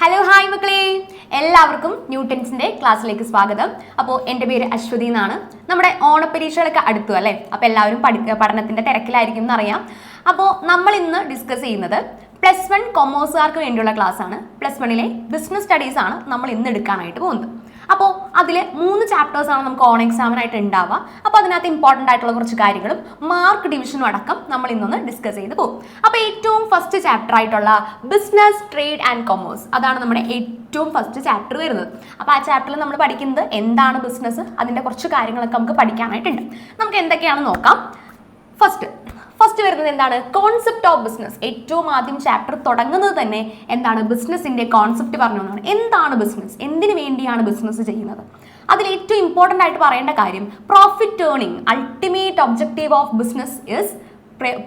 Hello hi മക്കളെ, എല്ലാവർക്കും ന്യൂട്ടൻസിന്റെ ക്ലാസ്സിലേക്ക് സ്വാഗതം. അപ്പോൾ എൻ്റെ പേര് അശ്വതി എന്നാണ്. നമ്മുടെ ഓണപ്പരീക്ഷകളൊക്കെ അടുത്തു അല്ലേ? അപ്പോൾ എല്ലാവരും പഠനത്തിന്റെ തിരക്കിലായിരിക്കും എന്നറിയാം. അപ്പോൾ നമ്മൾ ഇന്ന് ഡിസ്കസ് ചെയ്യുന്നത് +1 കൊമേഴ്സുകാർക്ക് വേണ്ടിയുള്ള ക്ലാസ് ആണ്. +1ലെ ബിസിനസ് സ്റ്റഡീസ് ആണ് നമ്മൾ ഇന്ന് എടുക്കാനായിട്ട് പോകുന്നത്. അപ്പോൾ അതിൽ 3 ചാപ്റ്റേഴ്സ് ആണ് നമുക്ക് ഓൺ എക്സാമിനായിട്ട് ഉണ്ടാവുക. അപ്പോൾ അതിനകത്ത് ഇമ്പോർട്ടൻ്റ് ആയിട്ടുള്ള കുറച്ച് കാര്യങ്ങളും മാർക്ക് ഡിവിഷനും അടക്കം നമ്മൾ ഇന്നൊന്ന് ഡിസ്കസ് ചെയ്ത് പോകും. അപ്പോൾ ഏറ്റവും ഫസ്റ്റ് ചാപ്റ്റർ ആയിട്ടുള്ള ബിസിനസ്, ട്രേഡ് ആൻഡ് കൊമേഴ്സ്, അതാണ് നമ്മുടെ ഏറ്റവും ഫസ്റ്റ് ചാപ്റ്റർ വരുന്നത്. അപ്പോൾ ആ ചാപ്റ്ററിൽ നമ്മൾ പഠിക്കുന്നത് എന്താണ് ബിസിനസ്, അതിൻ്റെ കുറച്ച് കാര്യങ്ങളൊക്കെ നമുക്ക് പഠിക്കാനായിട്ടുണ്ട്. നമുക്ക് എന്തൊക്കെയാണെന്ന് നോക്കാം. ഫസ്റ്റ് വരുന്നത് എന്താണ്? Concept of business. ഏറ്റവും ആദ്യം ചാപ്റ്റർ തുടങ്ങുന്നത് തന്നെ എന്താണ്? ബിസിനസിന്റെ കോൺസെപ്റ്റ് പറഞ്ഞുകൊണ്ടാണ്. എന്താണ് ബിസിനസ്, എന്തിനു വേണ്ടിയാണ് ബിസിനസ് ചെയ്യുന്നത്? അതിൽ ഏറ്റവും ഇമ്പോർട്ടൻ്റ് ആയിട്ട് പറയേണ്ട കാര്യം profit earning. Ultimate objective of business is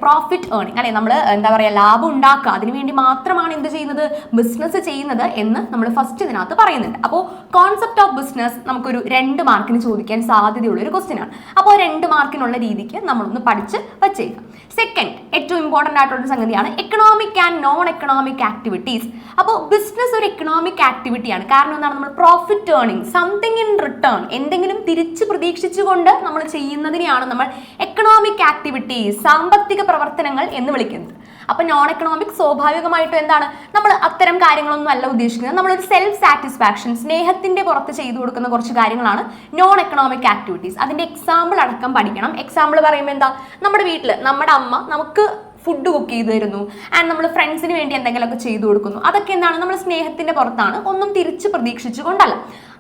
profit earning അല്ലെ. നമ്മൾ എന്താ പറയുക, ലാഭം ഉണ്ടാക്കുക, അതിനുവേണ്ടി മാത്രമാണ് എന്ത് ചെയ്യുന്നത്? ബിസിനസ് ചെയ്യുന്നത് എന്ന് നമ്മൾ ഫസ്റ്റ് ഇതിനകത്ത് പറയുന്നുണ്ട്. അപ്പോൾ കോൺസെപ്റ്റ് ഓഫ് ബിസിനസ് നമുക്കൊരു 2 മാർക്കിന് ചോദിക്കാൻ സാധ്യതയുള്ള ഒരു ക്വസ്റ്റ്യൻ ആണ്. അപ്പോൾ 2 മാർക്കിനുള്ള രീതിക്ക് നമ്മളൊന്ന് പഠിച്ച് വച്ചേക്കാം. സെക്കൻഡ്, ഏറ്റവും ഇമ്പോർട്ടൻ്റ് ആയിട്ടുള്ള സംഗതിയാണ് economic and non economic activities. അപ്പോൾ ബിസിനസ് ഒരു എക്കണോമിക് ആക്ടിവിറ്റിയാണ്. കാരണം എന്താണ്? നമ്മൾ profit earning, something in return, എന്തെങ്കിലും തിരിച്ച് പ്രതീക്ഷിച്ചുകൊണ്ട് നമ്മൾ ചെയ്യുന്നതിനെയാണ് നമ്മൾ എക്കണോമിക് ആക്ടിവിറ്റീസ്, സാമ്പത്തിക പ്രവർത്തനങ്ങൾ എന്ന് വിളിക്കുന്നത്. അപ്പൊ നോൺ എക്കണോമിക് സ്വാഭാവികമായിട്ടും എന്താണ്? നമ്മൾ അത്തരം കാര്യങ്ങളൊന്നും അല്ല ഉദ്ദേശിക്കുന്നത്. നമ്മളൊരു സെൽഫ് സാറ്റിസ്ഫാക്ഷൻ, സ്നേഹത്തിന്റെ പുറത്ത് ചെയ്തു കൊടുക്കുന്ന കുറച്ച് കാര്യങ്ങളാണ് നോൺ എക്കണോമിക് ആക്ടിവിറ്റീസ്. അതിന്റെ എക്സാമ്പിൾ അടക്കം പഠിക്കണം. എക്സാമ്പിൾ പറയുമ്പോൾ എന്താ? നമ്മുടെ വീട്ടിൽ നമ്മുടെ അമ്മ നമുക്ക് ഫുഡ് കുക്ക് ചെയ്തു തരുന്നു, ആൻഡ് നമ്മൾ ഫ്രണ്ട്സിന് വേണ്ടി എന്തെങ്കിലുമൊക്കെ ചെയ്തു കൊടുക്കുന്നു. അതൊക്കെ എന്താണ്? നമ്മൾ സ്നേഹത്തിന്റെ പുറത്താണ്, ഒന്നും തിരിച്ച് പ്രതീക്ഷിച്ചുകൊണ്ടല്ല.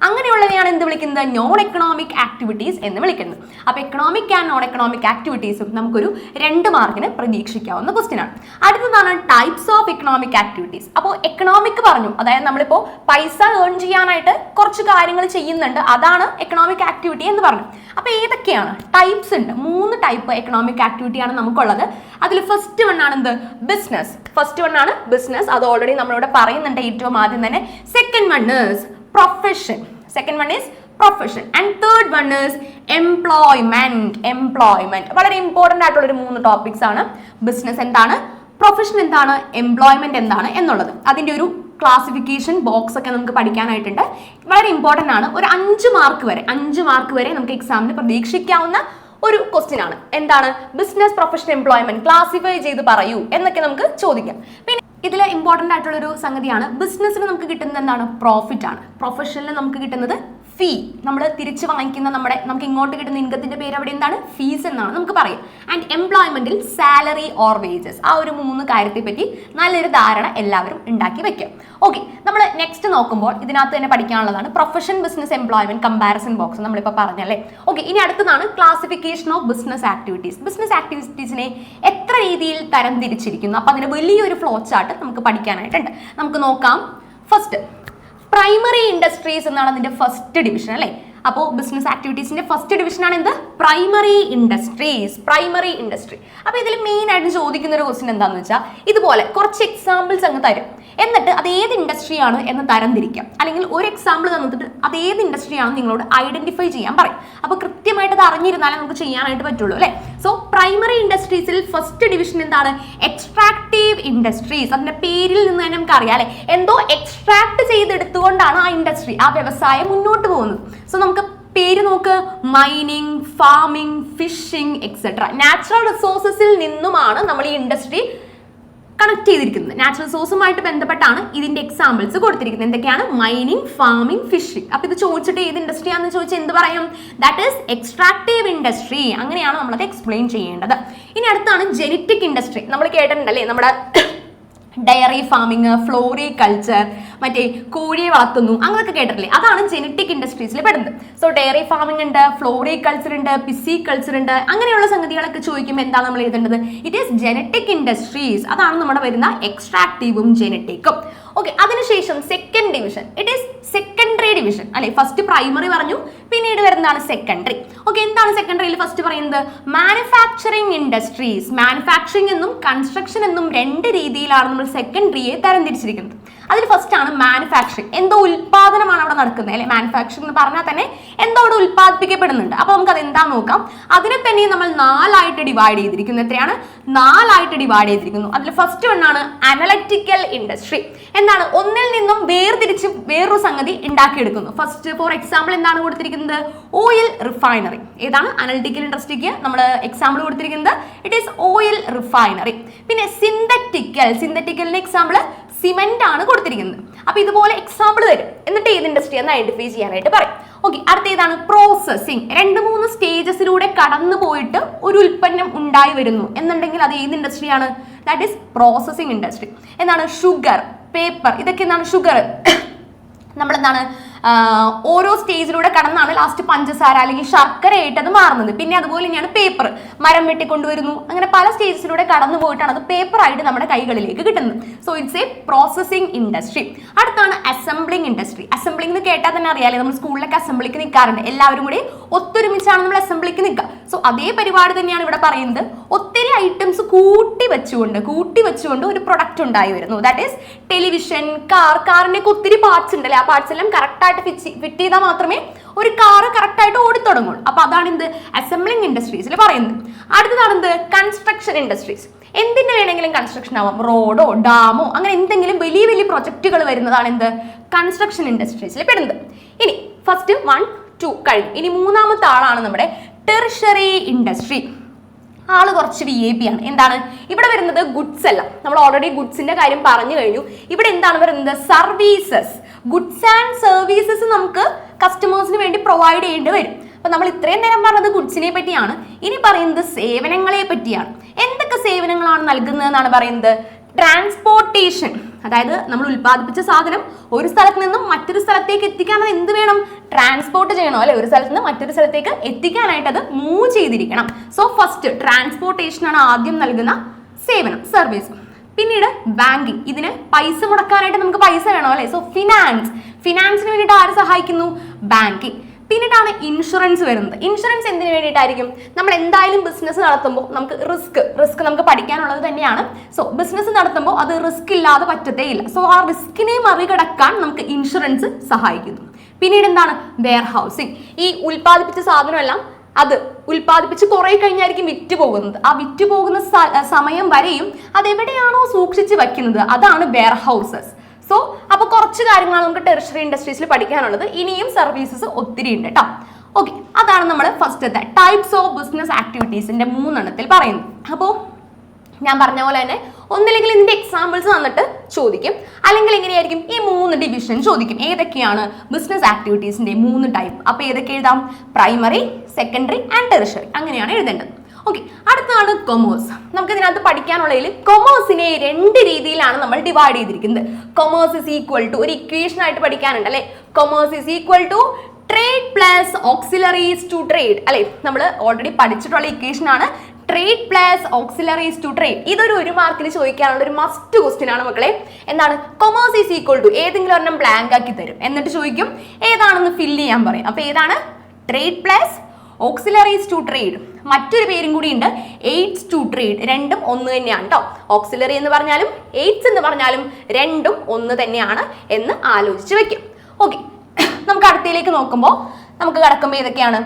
അങ്ങനെയുള്ളവയാണ് എന്ത് വിളിക്കുന്നത്? നോൺ എക്കണോമിക് ആക്ടിവിറ്റീസ് എന്ന് വിളിക്കുന്നത്. അപ്പോൾ എക്കണോമിക് ആൻഡ് നോൺ എക്കണോമിക് ആക്ടിവിറ്റീസും നമുക്കൊരു 2 മാർക്കിന് പ്രതീക്ഷിക്കാവുന്ന ക്വസ്റ്റ്യൻ ആണ്. അടുത്തതാണ് ടൈപ്സ് ഓഫ് എക്കണോമിക് ആക്ടിവിറ്റീസ്. അപ്പോൾ എക്കണോമിക് പറഞ്ഞു, അതായത് നമ്മളിപ്പോൾ പൈസ ഏൺ ചെയ്യാനായിട്ട് കുറച്ച് കാര്യങ്ങൾ ചെയ്യുന്നുണ്ട്, അതാണ് എക്കണോമിക് ആക്ടിവിറ്റി എന്ന് പറഞ്ഞു. അപ്പോൾ ഏതൊക്കെയാണ്? ടൈപ്സ് ഉണ്ട്. 3 ടൈപ്പ് എക്കണോമിക് ആക്ടിവിറ്റിയാണ് നമുക്കുള്ളത്. അതിൽ ഫസ്റ്റ് വൺ ആണ് എന്ത്? ബിസിനസ്. ഫസ്റ്റ് വൺ ആണ് ബിസിനസ്, അത് ഓൾറെഡി നമ്മളിവിടെ പറയുന്നുണ്ട് ഏറ്റവും ആദ്യം തന്നെ. Second one is profession. Second one is profession and third one is employment. വളരെ ഇമ്പോർട്ടൻ്റ് ആയിട്ടുള്ള ഒരു 3 ടോപ്പിക്സ് ആണ്. ബിസിനസ് എന്താണ്, പ്രൊഫഷൻ എന്താണ്, എംപ്ലോയ്മെന്റ് എന്താണ് എന്നുള്ളത്. അതിന്റെ ഒരു ക്ലാസിഫിക്കേഷൻ ബോക്സ് ഒക്കെ നമുക്ക് പഠിക്കാനായിട്ടുണ്ട്. വളരെ ഇമ്പോർട്ടൻ്റ് ആണ്. ഒരു 5 മാർക്ക് വരെ നമുക്ക് എക്സാമിന് പ്രതീക്ഷിക്കാവുന്ന ഒരു ക്വസ്റ്റ്യൻ ആണ്. എന്താണ്? ബിസിനസ്, പ്രൊഫഷൻ, എംപ്ലോയ്മെന്റ് ക്ലാസിഫൈ ചെയ്ത് പറയൂ എന്നൊക്കെ നമുക്ക് ചോദിക്കാം. പിന്നെ ഇതിൽ ഇമ്പോർട്ടൻ്റ് ആയിട്ടുള്ള ഒരു സംഗതിയാണ്, ബിസിനസ്സിന് നമുക്ക് കിട്ടുന്നത് എന്താണ്? പ്രോഫിറ്റ് ആണ്. പ്രൊഫഷനിൽ നമുക്ക് കിട്ടുന്നത് ഫീ. നമ്മൾ തിരിച്ച് വാങ്ങിക്കുന്ന നമുക്ക് ഇങ്ങോട്ട് കിട്ടുന്ന ഇൻകത്തിന്റെ പേര് അവിടെ എന്താണ്? ഫീസ് എന്നാണ് നമുക്ക് പറയാം. ആൻഡ് എംപ്ലോയ്മെന്റിൽ സാലറി ഓർ വേജസ്. ആ ഒരു 3 കാര്യത്തെ പറ്റി നല്ലൊരു ധാരണ എല്ലാവരും ഉണ്ടാക്കി വെക്കാം. ഓക്കെ, നമ്മൾ നെക്സ്റ്റ് നോക്കുമ്പോൾ ഇതിനകത്ത് തന്നെ പഠിക്കാനുള്ളതാണ് profession, business, employment comparison box നമ്മളിപ്പോൾ പറഞ്ഞല്ലേ. ഓക്കെ, ഇനി അടുത്തതാണ് classification of business activities. Business ആക്ടിവിറ്റീസിനെ എത്ര രീതിയിൽ തരം തിരിച്ചിരിക്കുന്നു, അപ്പോൾ അതിന് വലിയൊരു ഫ്ലോ ചാർട്ട് നമുക്ക് പഠിക്കാനായിട്ടുണ്ട്. നമുക്ക് നോക്കാം. ഫസ്റ്റ് പ്രൈമറി ഇൻഡസ്ട്രീസ് എന്നാണ് അതിന്റെ ഫസ്റ്റ് ഡിവിഷൻ അല്ലേ. അപ്പോൾ ബിസിനസ് ആക്ടിവിറ്റീസിന്റെ ഫസ്റ്റ് ഡിവിഷൻ ആണ് എന്ത്? Primary industries. Primary industry. അപ്പോൾ ഇതിൽ മെയിൻ ആയിട്ട് ചോദിക്കുന്ന ഒരു ക്വസ്റ്റ്യൻ എന്താണെന്ന് വെച്ചാൽ, ഇതുപോലെ കുറച്ച് എക്സാമ്പിൾസ് അങ്ങ് തരും, എന്നിട്ട് അത് ഏത് ഇൻഡസ്ട്രിയാണ് എന്ന് തരംതിരിക്കാം. അല്ലെങ്കിൽ ഒരു എക്സാമ്പിൾ തന്നിട്ട് അത് ഏത് ഇൻഡസ്ട്രിയാണെന്ന് നിങ്ങളോട് ഐഡന്റിഫൈ ചെയ്യാൻ പറയും. അപ്പോൾ കൃത്യമായിട്ട് അത് അറിഞ്ഞിരുന്നാലേ നമുക്ക് ചെയ്യാനായിട്ട് പറ്റുള്ളൂ അല്ലേ. സോ പ്രൈമറി ഇൻഡസ്ട്രീസിൽ ഫസ്റ്റ് ഡിവിഷൻ എന്താണ്? Extractive industries. അതിന്റെ പേരിൽ നിന്ന് തന്നെ നമുക്ക് അറിയാം അല്ലെ, എന്തോ എക്സ്ട്രാക്ട് ചെയ്തെടുത്തുകൊണ്ടാണ് ആ ഇൻഡസ്ട്രി, ആ വ്യവസായം മുന്നോട്ട് പോകുന്നത്. സോ നമുക്ക് പേര് നോക്ക്, mining, farming, fishing etcetera. Natural റിസോഴ്സസിൽ നിന്നുമാണ് നമ്മൾ ഈ ഇൻഡസ്ട്രി കണക്ട് ചെയ്തിരിക്കുന്നത്. നാച്ചുറൽ റിസോഴ്സുമായിട്ട് ബന്ധപ്പെട്ടാണ് ഇതിന്റെ എക്സാമ്പിൾസ് കൊടുത്തിരിക്കുന്നത്. എന്തൊക്കെയാണ്? Mining, farming, fishing. അപ്പൊ ഇത് ചോദിച്ചിട്ട് ഏത് ഇൻഡസ്ട്രി ആണെന്ന് ചോദിച്ചാൽ എന്ത് പറയും? That is extractive industry. അങ്ങനെയാണ് നമ്മളത് എക്സ്പ്ലെയിൻ ചെയ്യേണ്ടത്. ഇനി അടുത്താണ് ജെനറ്റിക് ഇൻഡസ്ട്രി. നമ്മൾ കേട്ടിട്ടുണ്ടല്ലേ, നമ്മുടെ ഡയറി ഫാമിങ്, ഫ്ലോറികൾച്ചർ, മറ്റേ കോഴിയെ വളർത്തുന്നു, അങ്ങനെയൊക്കെ കേട്ടിട്ടില്ലേ? അതാണ് ജെനറ്റിക് ഇൻഡസ്ട്രീസിൽ പെടുന്നത്. സോ ഡയറി ഫാമിംഗ് ഉണ്ട്, ഫ്ലോറികൾച്ചർ ഉണ്ട്, പിസികൾച്ചർ ഉണ്ട്, അങ്ങനെയുള്ള സംഗതികളൊക്കെ ചോദിക്കുമ്പോൾ എന്താണ് നമ്മൾ എഴുതേണ്ടത്? It is genetic industries. അതാണ് നമ്മുടെ വരുന്ന എക്സ്ട്രാക്റ്റീവും ജെനറ്റിക്കും. ഓക്കെ, അതിനുശേഷം second division, it is secondary division അല്ലെ. ഫസ്റ്റ് പ്രൈമറി പറഞ്ഞു, പിന്നീട് വരുന്നതാണ് സെക്കൻഡറി. ഓക്കെ, എന്താണ് സെക്കൻഡറിയിൽ ഫസ്റ്റ് പറയുന്നത്? Manufacturing industries. മാനുഫാക്ചറിങ് എന്നും കൺസ്ട്രക്ഷൻ എന്നും 2 രീതിയിലാണ് നമ്മൾ സെക്കൻഡറിയെ തരംതിരിച്ചിരിക്കുന്നത്. അതിൽ ഫസ്റ്റ് ആണ് മാനുഫാക്ചറിങ്. എന്തോ ഉൽപാദനമാണ് അവിടെ നടക്കുന്നത് അല്ലെ. മാനുഫാക്ചറിങ് എന്ന് പറഞ്ഞാൽ തന്നെ എന്തോ അവിടെ ഉൽപ്പാദിപ്പിക്കപ്പെടുന്നുണ്ട്. അപ്പൊ നമുക്ക് അത് എന്താ നോക്കാം. അതിനെ തന്നെ നമ്മൾ 4 ആയിട്ട് ഡിവൈഡ് ചെയ്തിരിക്കുന്നു. എത്രയാണ്? 4 ആയിട്ട് ഡിവൈഡ് ചെയ്തിരിക്കുന്നു. അതിൽ ഫസ്റ്റ് വണ്ണാണ് അനലിറ്റിക്കൽ ഇൻഡസ്ട്രി. എന്താണ്? ഒന്നിൽ നിന്നും വേർതിരിച്ച് വേറൊരു സംഗതി ഉണ്ടാക്കിയെടുക്കുന്നു. ഫസ്റ്റ് ഫോർ എക്സാമ്പിൾ എന്താണ് കൊടുത്തിരിക്കുന്നത്? Oil refinery. ഏതാണ്? അനലിറ്റിക്കൽ ഇൻഡസ്ട്രിക്ക് നമ്മൾ എക്സാമ്പിൾ കൊടുത്തിരിക്കുന്നത് ഇറ്റ് ഈസ് ഓയിൽ റിഫൈനറി. പിന്നെ സിന്തറ്റിക്കലിന്റെ എക്സാമ്പിൾ സിമെന്റ് ആണ് കൊടുത്തിരിക്കുന്നത്. അപ്പൊ ഇതുപോലെ എക്സാമ്പിൾ തരും, എന്നിട്ട് ഏത് ഇൻഡസ്ട്രി എന്ന് ഐഡന്റിഫൈ ചെയ്യാനായിട്ട് പറയും. ഓക്കെ, അടുത്ത ഏതാണ്? പ്രോസസ്സിംഗ്. 2-3 സ്റ്റേജസിലൂടെ കടന്നു പോയിട്ട് ഒരു ഉൽപ്പന്നം ഉണ്ടായി വരുന്നു എന്നുണ്ടെങ്കിൽ അത് ഏത് ഇൻഡസ്ട്രിയാണ്? That is processing industry. എന്താണ്? ഷുഗർ, പേപ്പർ, ഇതൊക്കെ എന്താണ്? ഷുഗർ നമ്മളെന്താണ് ഓരോ സ്റ്റേജിലൂടെ കടന്നാണ് ലാസ്റ്റ് പഞ്ചസാര അല്ലെങ്കിൽ ശർക്കരയായിട്ട് അത് മാറുന്നത്. പിന്നെ അതുപോലെ തന്നെയാണ് പേപ്പർ, മരം വെട്ടിക്കൊണ്ടുവരുന്നു. അങ്ങനെ പല സ്റ്റേജസിലൂടെ കടന്നു പോയിട്ടാണ് അത് പേപ്പർ ആയിട്ട് നമ്മുടെ കൈകളിലേക്ക് കിട്ടുന്നത്. So it's A processing industry. അടുത്താണ് അസംബ്ലിംഗ് ഇൻഡസ്ട്രി. അസംബ്ലിംഗ് എന്ന് കേട്ടാൽ തന്നെ അറിയാലേ, നമ്മൾ സ്കൂളിലൊക്കെ അസംബ്ലിക്ക് നിൽക്കാറുണ്ട്. എല്ലാവരും കൂടി ഒത്തൊരുമിച്ചാണ് നമ്മൾ അസംബ്ലിക്ക് നിൽക്കുക. സോ അതേ പരിപാടി തന്നെയാണ് ഇവിടെ പറയുന്നത്. ഒത്തിരി ഐറ്റംസ് കൂട്ടി വെച്ചുകൊണ്ട് ഒരു പ്രൊഡക്റ്റ് ഉണ്ടായി വരുന്നു. ദാറ്റ് ഈസ് ടെലിവിഷൻ, കാറിനൊക്കെ ഒത്തിരി പാർട്സ് ഉണ്ടല്ലേ. ആ പാർട്സ് എല്ലാം കറക്റ്റ് ആയിട്ട് ഫിറ്റ് ചെയ്താൽ മാത്രമേ ഒരു കാറ് കറക്റ്റ് ആയിട്ട് ഓടിത്തുടങ്ങുള്ളൂ. അപ്പൊ അതാണ് എന്ത്? അസംബ്ലിംഗ് ഇൻഡസ്ട്രീസിൽ പറയുന്നത്. അടുത്തതാണ് എന്ത്? Construction industries. എന്തിനു വേണമെങ്കിലും കൺസ്ട്രക്ഷൻ ആവാം. റോഡോ ഡാമോ അങ്ങനെ എന്തെങ്കിലും വലിയ വലിയ പ്രൊജക്റ്റുകൾ വരുന്നതാണ് എന്ത്? കൺസ്ട്രക്ഷൻ ഇൻഡസ്ട്രീസിൽ പെടുന്നത്. ഇനി ഫസ്റ്റ് 1, 2 കഴിഞ്ഞു. ഇനി മൂന്നാമത്തെ ആളാണ് നമ്മുടെ ടെർഷറി ഇൻഡസ്ട്രി. ആള് കുറച്ച് VIP ആണ്. എന്താണ് ഇവിടെ വരുന്നത്? ഗുഡ്സ് അല്ല. നമ്മൾ ഓൾറെഡി ഗുഡ്സിന്റെ കാര്യം പറഞ്ഞു കഴിഞ്ഞു. ഇവിടെ എന്താണ് വരുന്നത്? സർവീസസ്. ഗുഡ്സ് ആൻഡ് സർവീസസ് നമുക്ക് കസ്റ്റമേഴ്സിന് വേണ്ടി പ്രൊവൈഡ് ചെയ്യേണ്ടി വരും. അപ്പൊ നമ്മൾ ഇത്രയും നേരം പറഞ്ഞത് ഗുഡ്സിനെ പറ്റിയാണ്. ഇനി പറയുന്നത് സേവനങ്ങളെ പറ്റിയാണ്. എന്തൊക്കെ സേവനങ്ങളാണ് നൽകുന്നതെന്നാണ് പറയുന്നത്? ട്രാൻസ്പോർട്ടേഷൻ, അതായത് നമ്മൾ ഉൽപ്പാദിപ്പിച്ച സാധനം ഒരു സ്ഥലത്ത് നിന്നും മറ്റൊരു സ്ഥലത്തേക്ക് എത്തിക്കാൻ അത് എന്ത് വേണം? ട്രാൻസ്പോർട്ട് ചെയ്യണോ അല്ലെ. ഒരു സ്ഥലത്ത് നിന്ന് മറ്റൊരു സ്ഥലത്തേക്ക് എത്തിക്കാനായിട്ട് അത് മൂവ് ചെയ്തിരിക്കണം. സോ ഫസ്റ്റ് ട്രാൻസ്പോർട്ടേഷൻ ആണ് ആദ്യം നൽകുന്ന സേവനം, സർവീസ്. പിന്നീട് ബാങ്കിങ്. ഇതിന് പൈസ മുടക്കാനായിട്ട് നമുക്ക് പൈസ വേണോ അല്ലെ. സോ ഫിനാൻസിന് വേണ്ടിയിട്ട് ആര് സഹായിക്കുന്നു? ബാങ്കിങ്. പിന്നീടാണ് ഇൻഷുറൻസ് വരുന്നത്. ഇൻഷുറൻസ് എന്തിനു വേണ്ടിയിട്ടായിരിക്കും? നമ്മൾ എന്തായാലും ബിസിനസ് നടത്തുമ്പോൾ നമുക്ക് റിസ്ക് നമുക്ക് പഠിക്കാനുള്ളത് തന്നെയാണ്. സോ ബിസിനസ് നടത്തുമ്പോൾ അത് റിസ്ക് ഇല്ലാതെ പറ്റത്തേ ഇല്ല. സോ ആ റിസ്കിനെ മറികടക്കാൻ നമുക്ക് ഇൻഷുറൻസ് സഹായിക്കുന്നു. പിന്നീട് എന്താണ്? Warehousing. ഈ ഉൽപ്പാദിപ്പിച്ച സാധനമെല്ലാം അത് ഉൽപ്പാദിപ്പിച്ച് കുറെ കഴിഞ്ഞായിരിക്കും വിറ്റ് പോകുന്നത്. ആ വിറ്റ് പോകുന്ന സമയം വരെയും അതെവിടെയാണോ സൂക്ഷിച്ച് വെക്കുന്നത് അതാണ് വെയർ ഹൗസസ്. സോ അപ്പൊ കുറച്ച് കാര്യങ്ങളാണ് നമുക്ക് ടെറിഷറി ഇൻഡസ്ട്രീസിൽ പഠിക്കാനുള്ളത്. ഇനിയും സർവീസസ് ഒത്തിരി ഉണ്ട് കേട്ടോ. ഓക്കെ, അതാണ് നമ്മൾ ഫസ്റ്റത്തെ ടൈപ്സ് ഓഫ് ബിസിനസ് ആക്ടിവിറ്റീസിന്റെ 3 പറയുന്നത്. അപ്പോൾ ഞാൻ പറഞ്ഞ പോലെ തന്നെ ഒന്നില്ലെങ്കിൽ ഇതിന്റെ എക്സാമ്പിൾസ് തന്നിട്ട് ചോദിക്കും, അല്ലെങ്കിൽ എങ്ങനെയായിരിക്കും ഈ 3 ഡിവിഷൻ ചോദിക്കും. ഏതൊക്കെയാണ് ബിസിനസ് ആക്ടിവിറ്റീസിന്റെ 3 ടൈപ്പ്? അപ്പൊ ഏതൊക്കെ എഴുതാം? പ്രൈമറി, സെക്കൻഡറി ആൻഡ് ടെറിഷറി, അങ്ങനെയാണ് എഴുതേണ്ടത്. ഓക്കെ, അടുത്താണ് കൊമേഴ്സ്. നമുക്ക് ഇതിനകത്ത് പഠിക്കാനുള്ളതിൽ കൊമേഴ്സിനെ 2 രീതിയിലാണ് നമ്മൾ ഡിവൈഡ് ചെയ്തിരിക്കുന്നത്. കൊമേഴ്സ് ഇസ് ഈക്വൽ ടു ഒരു ഇക്വേഷൻ ആയിട്ട് പഠിക്കാനുണ്ട് അല്ലെ. Commerce is equal to trade plus auxiliaries to trade അല്ലെ. നമ്മൾ ഓൾറെഡി പഠിച്ചിട്ടുള്ള ഇക്വേഷൻ ആണ് trade plus auxiliaries to trade. ഇതൊരു 1 മാർക്കിൽ ചോദിക്കാനുള്ള ഒരു മസ്റ്റ് ക്വസ്റ്റ്യൻ ആണ് മക്കളെ. എന്താണ്? കൊമേഴ്സ് ഈസ് ഈക്വൽ ടു ഏതെങ്കിലും ഒരെണ്ണം ബ്ലാങ്ക് ആക്കി തരും, എന്നിട്ട് ചോദിക്കും ഏതാണെന്ന് ഫില്ല് ചെയ്യാൻ പറയും. അപ്പൊ ഏതാണ്? Trade plus auxiliaries to trade. മറ്റൊരു പേരും കൂടി ഉണ്ട്, എയ്ഡ്സ് ടു ട്രേഡ്. രണ്ടും ഒന്ന് തന്നെയാണ് കേട്ടോ. ഓക്സിലറി എന്ന് പറഞ്ഞാലും എയ്ഡ്സ് എന്ന് പറഞ്ഞാലും രണ്ടും ഒന്ന് തന്നെയാണ് എന്ന് ആലോചിച്ച് വെക്കും. ഓക്കെ, നമുക്ക് അടുത്തയിലേക്ക് നോക്കുമ്പോൾ നമുക്ക് കടക്കുമ്പോൾ ഏതൊക്കെയാണ്?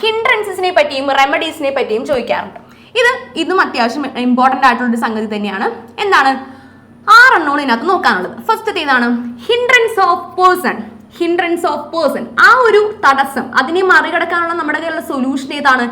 ഹിൻഡ്രൻസിനെ പറ്റിയും റെമഡീസിനെ പറ്റിയും ചോദിക്കാറുണ്ട്. ഇതും അത്യാവശ്യം ഇമ്പോർട്ടൻ്റ് ആയിട്ടുള്ളൊരു സംഗതി തന്നെയാണ്. എന്താണ്? 6 എണ്ണമാണ് ഇതിനകത്ത് നോക്കാനുള്ളത്. ഫസ്റ്റത്തെ ഇതാണ് ഹിൻഡ്രൻസ് ഓഫ് പേഴ്സൺ. ആ ഒരു തടസ്സം, അതിനെ മറികടക്കാനുള്ള നമ്മുടെ കയ്യിലുള്ള സൊല്യൂഷൻ ഏതാണ്?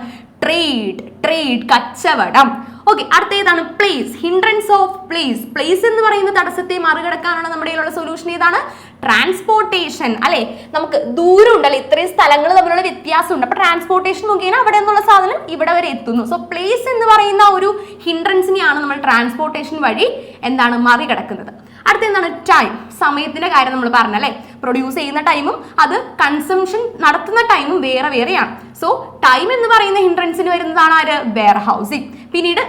ട്രേഡ്, കച്ചവടം. ഓക്കെ, അടുത്ത ഏതാണ്? പ്ലേസ്. ഹിൻഡ്രൻസ് ഓഫ് പ്ലേസ് എന്ന് പറയുന്ന തടസ്സത്തെ മറികടക്കാനുള്ള നമ്മുടെ കയ്യിലുള്ള സൊല്യൂഷൻ ഏതാണ്? ട്രാൻസ്പോർട്ടേഷൻ അല്ലെ. നമുക്ക് ദൂരം ഉണ്ടല്ലേ, ഇത്രയും സ്ഥലങ്ങൾ തമ്മിലുള്ള വ്യത്യാസമുണ്ട്. അപ്പൊ ട്രാൻസ്പോർട്ടേഷൻ നോക്കിയാൽ അവിടെ നിന്നുള്ള സാധനം ഇവിടെ വരെ എത്തുന്നു. സോ പ്ലേസ് എന്ന് പറയുന്ന ഒരു ഹിൻഡ്രൻസിനെയാണ് നമ്മൾ ട്രാൻസ്പോർട്ടേഷൻ വഴി എന്താണ് മറികടക്കുന്നത്. അടുത്ത എന്താണ്? ടൈം. സമയത്തിന്റെ കാര്യം നമ്മൾ പറഞ്ഞല്ലേ. പ്രൊഡ്യൂസ് ചെയ്യുന്ന ടൈമും അത് കൺസംഷൻ നടത്തുന്ന ടൈമും വേറെയാണ്. സോ ടൈം എന്ന് പറയുന്ന ഹിൻഡ്രൻസിന് വരുന്നതാണ് ആര്? Warehousing. പിന്നീട്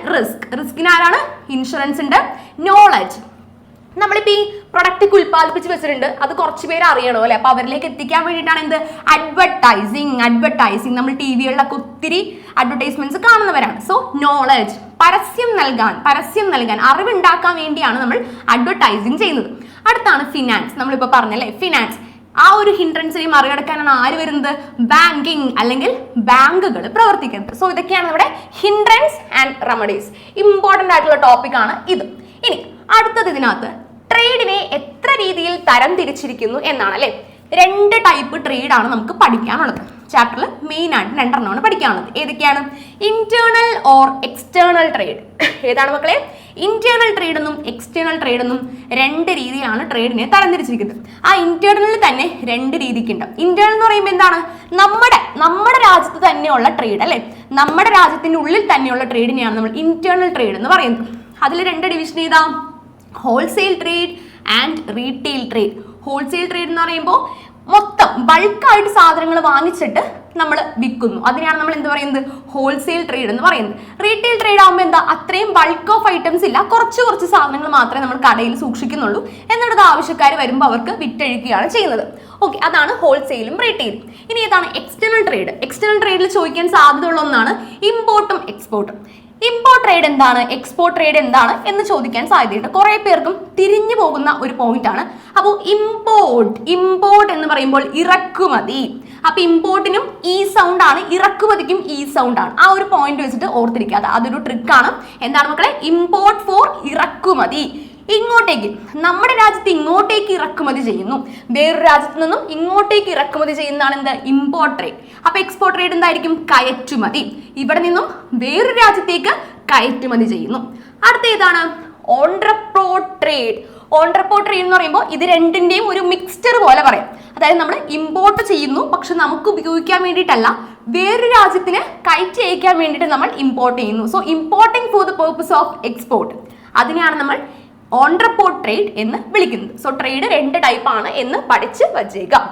റിസ്കിന് ആരാണ്? ഇൻഷുറൻസ് ഉണ്ട്. നോളജ്, നമ്മളിപ്പോ ഈ പ്രൊഡക്റ്റ് ഉൽപ്പാദിപ്പിച്ച് വെച്ചിട്ടുണ്ട്, അത് കുറച്ച് പേര് അറിയണോ അല്ലെ. അപ്പൊ അവരിലേക്ക് എത്തിക്കാൻ വേണ്ടിയിട്ടാണ് എന്ത്? അഡ്വർടൈസിങ്. നമ്മൾ ടിവികളിലൊക്കെ ഒത്തിരി അഡ്വർടൈസ്മെന്റ്സ് കാണുന്നവരാണ്. സോ നോളജ്, പരസ്യം നൽകാൻ അറിവുണ്ടാക്കാൻ വേണ്ടിയാണ് നമ്മൾ അഡ്വർടൈസിങ് ചെയ്യുന്നത്. അടുത്താണ് ഫിനാൻസ്. നമ്മളിപ്പോൾ പറഞ്ഞല്ലേ ഫിനാൻസ്. ആ ഒരു ഹിൻഡ്രൻസിനെ മറികടക്കാനാണ് ആര് വരുന്നത്? ബാങ്കിങ് അല്ലെങ്കിൽ ബാങ്കുകൾ പ്രവർത്തിക്കുന്നത്. സോ ഇതൊക്കെയാണ് നമ്മുടെ ഹിൻഡ്രൻസ് ആൻഡ് റെമഡീസ്. ഇമ്പോർട്ടൻ്റ് ആയിട്ടുള്ള ടോപ്പിക് ആണ് ഇത്. ഇനി അടുത്തത് ഇതിനകത്ത് ട്രേഡിനെ എത്ര രീതിയിൽ തരം തിരിച്ചിരിക്കുന്നു എന്നാണ് അല്ലേ. 2 ടൈപ്പ് ട്രേഡ് ആണ് നമുക്ക് പഠിക്കാനുള്ളത്. ചാപ്റ്ററിൽ മെയിൻ ആയിട്ട് 2 എണ്ണമാണ് പഠിക്കാനുള്ളത്. ഏതൊക്കെയാണ്? Internal or external trade. ഏതാണ് മക്കളെ? ഇന്റേണൽ ട്രേഡ് എന്നും എക്സ്റ്റേണൽ ട്രേഡ് എന്നും 2 രീതിയിലാണ് ട്രേഡിനെ തരംതിരിച്ചിരിക്കുന്നത്. ആ ഇന്റേണലിൽ തന്നെ 2 രീതിക്കുണ്ട്. ഇന്റേണൽ എന്ന് പറയുമ്പോൾ എന്താണ്? നമ്മുടെ രാജ്യത്ത് തന്നെയുള്ള ട്രേഡ് അല്ലെ, നമ്മുടെ രാജ്യത്തിന്റെ ഉള്ളിൽ തന്നെയുള്ള ട്രേഡിനെയാണ് നമ്മൾ ഇന്റേണൽ ട്രേഡ് എന്ന് പറയുന്നത്. അതിൽ 2 ഡിവിഷൻ ഏതാ? Wholesale trade and retail trade. Wholesale trade എന്ന് പറയുമ്പോൾ മൊത്തം ബൾക്കായിട്ട് സാധനങ്ങൾ വാങ്ങിച്ചിട്ട് നമ്മൾ വിൽക്കുന്നു, അതിനെയാണ് നമ്മൾ എന്ത് പറയുന്നത്? ഹോൾസെയിൽ ട്രേഡ് എന്ന് പറയുന്നത്. റീറ്റെയിൽ ട്രേഡ് ആകുമ്പോൾ എന്താ? അത്രയും ബൾക്ക് ഓഫ് ഐറ്റംസ് ഇല്ല, കുറച്ച് സാധനങ്ങൾ മാത്രമേ നമ്മൾ കടയിൽ സൂക്ഷിക്കുന്നുള്ളൂ, എന്നിട്ട് ആവശ്യക്കാർ വരുമ്പോൾ അവർക്ക് വിറ്റഴിക്കുകയാണ് ചെയ്യുന്നത്. ഓക്കെ, അതാണ് ഹോൾസെയിലും റീറ്റെയിലും. ഇനി ഏതാണ് എക്സ്റ്റേണൽ ട്രേഡ്? എക്സ്റ്റേണൽ ട്രേഡിൽ ചോദിക്കാൻ സാധ്യതയുള്ള ഒന്നാണ് ഇമ്പോർട്ടും എക്സ്പോർട്ടും. ഇമ്പോർട്ട് ട്രേഡ് എന്താണ്, എക്സ്പോർട്ട് ട്രേഡ് എന്താണ് എന്ന് ചോദിക്കാൻ സാധ്യതയുണ്ട്. കുറെ പേർക്കും തിരിഞ്ഞു പോകുന്ന ഒരു പോയിന്റ് ആണ്. അപ്പോൾ ഇമ്പോർട്ട് എന്ന് പറയുമ്പോൾ ഇറക്കുമതി. അപ്പൊ ഇമ്പോർട്ടിനും ഈ സൗണ്ട് ആണ്, ഇറക്കുമതിക്കും ഈ സൗണ്ട് ആണ്. ആ ഒരു പോയിന്റ് വെച്ചിട്ട് ഓർത്തിരിക്കാതെ, അതൊരു ട്രിക്കാണ്. എന്താണ് മക്കളെ? ഇമ്പോർട്ട് ഫോർ ഇറക്കുമതി. ഇങ്ങോട്ടേക്ക്, നമ്മുടെ രാജ്യത്ത് ഇങ്ങോട്ടേക്ക് ഇറക്കുമതി ചെയ്യുന്നു, വേറൊരു രാജ്യത്ത് നിന്നും ഇങ്ങോട്ടേക്ക് ഇറക്കുമതി ചെയ്യുന്നതാണ് എന്ത്? Import trade. അപ്പൊ എക്സ്പോർട്ട് ട്രേഡ് എന്തായിരിക്കും? കയറ്റുമതി. ഇവിടെ നിന്നും വേറൊരു രാജ്യത്തേക്ക് കയറ്റുമതി ചെയ്യുന്നു. അടുത്ത ഏതാണ്? ഓൺട്രപ്രോട്ട് ട്രേഡ്. ഓൺട്രപ്രോട്ട് ട്രേഡ് എന്ന് പറയുമ്പോൾ ഇത് രണ്ടിന്റെയും ഒരു മിക്സ്ചർ പോലെ പറയാം. അതായത് നമ്മൾ ഇമ്പോർട്ട് ചെയ്യുന്നു, പക്ഷെ നമുക്ക് ഉപയോഗിക്കാൻ വേണ്ടിയിട്ടല്ല, വേറൊരു രാജ്യത്തിന് കയറ്റി അയക്കാൻ വേണ്ടിയിട്ട് നമ്മൾ ഇമ്പോർട്ട് ചെയ്യുന്നു. So importing for the purpose of export, അതിനെയാണ് നമ്മൾ ഓൺട്രപ്രോട്ട് ട്രേഡ് എന്ന് വിളിക്കുന്നത്. സോ ട്രേഡ് 2 ടൈപ്പ് ആണ് എന്ന് പഠിച്ച് വച്ചേക്കാം.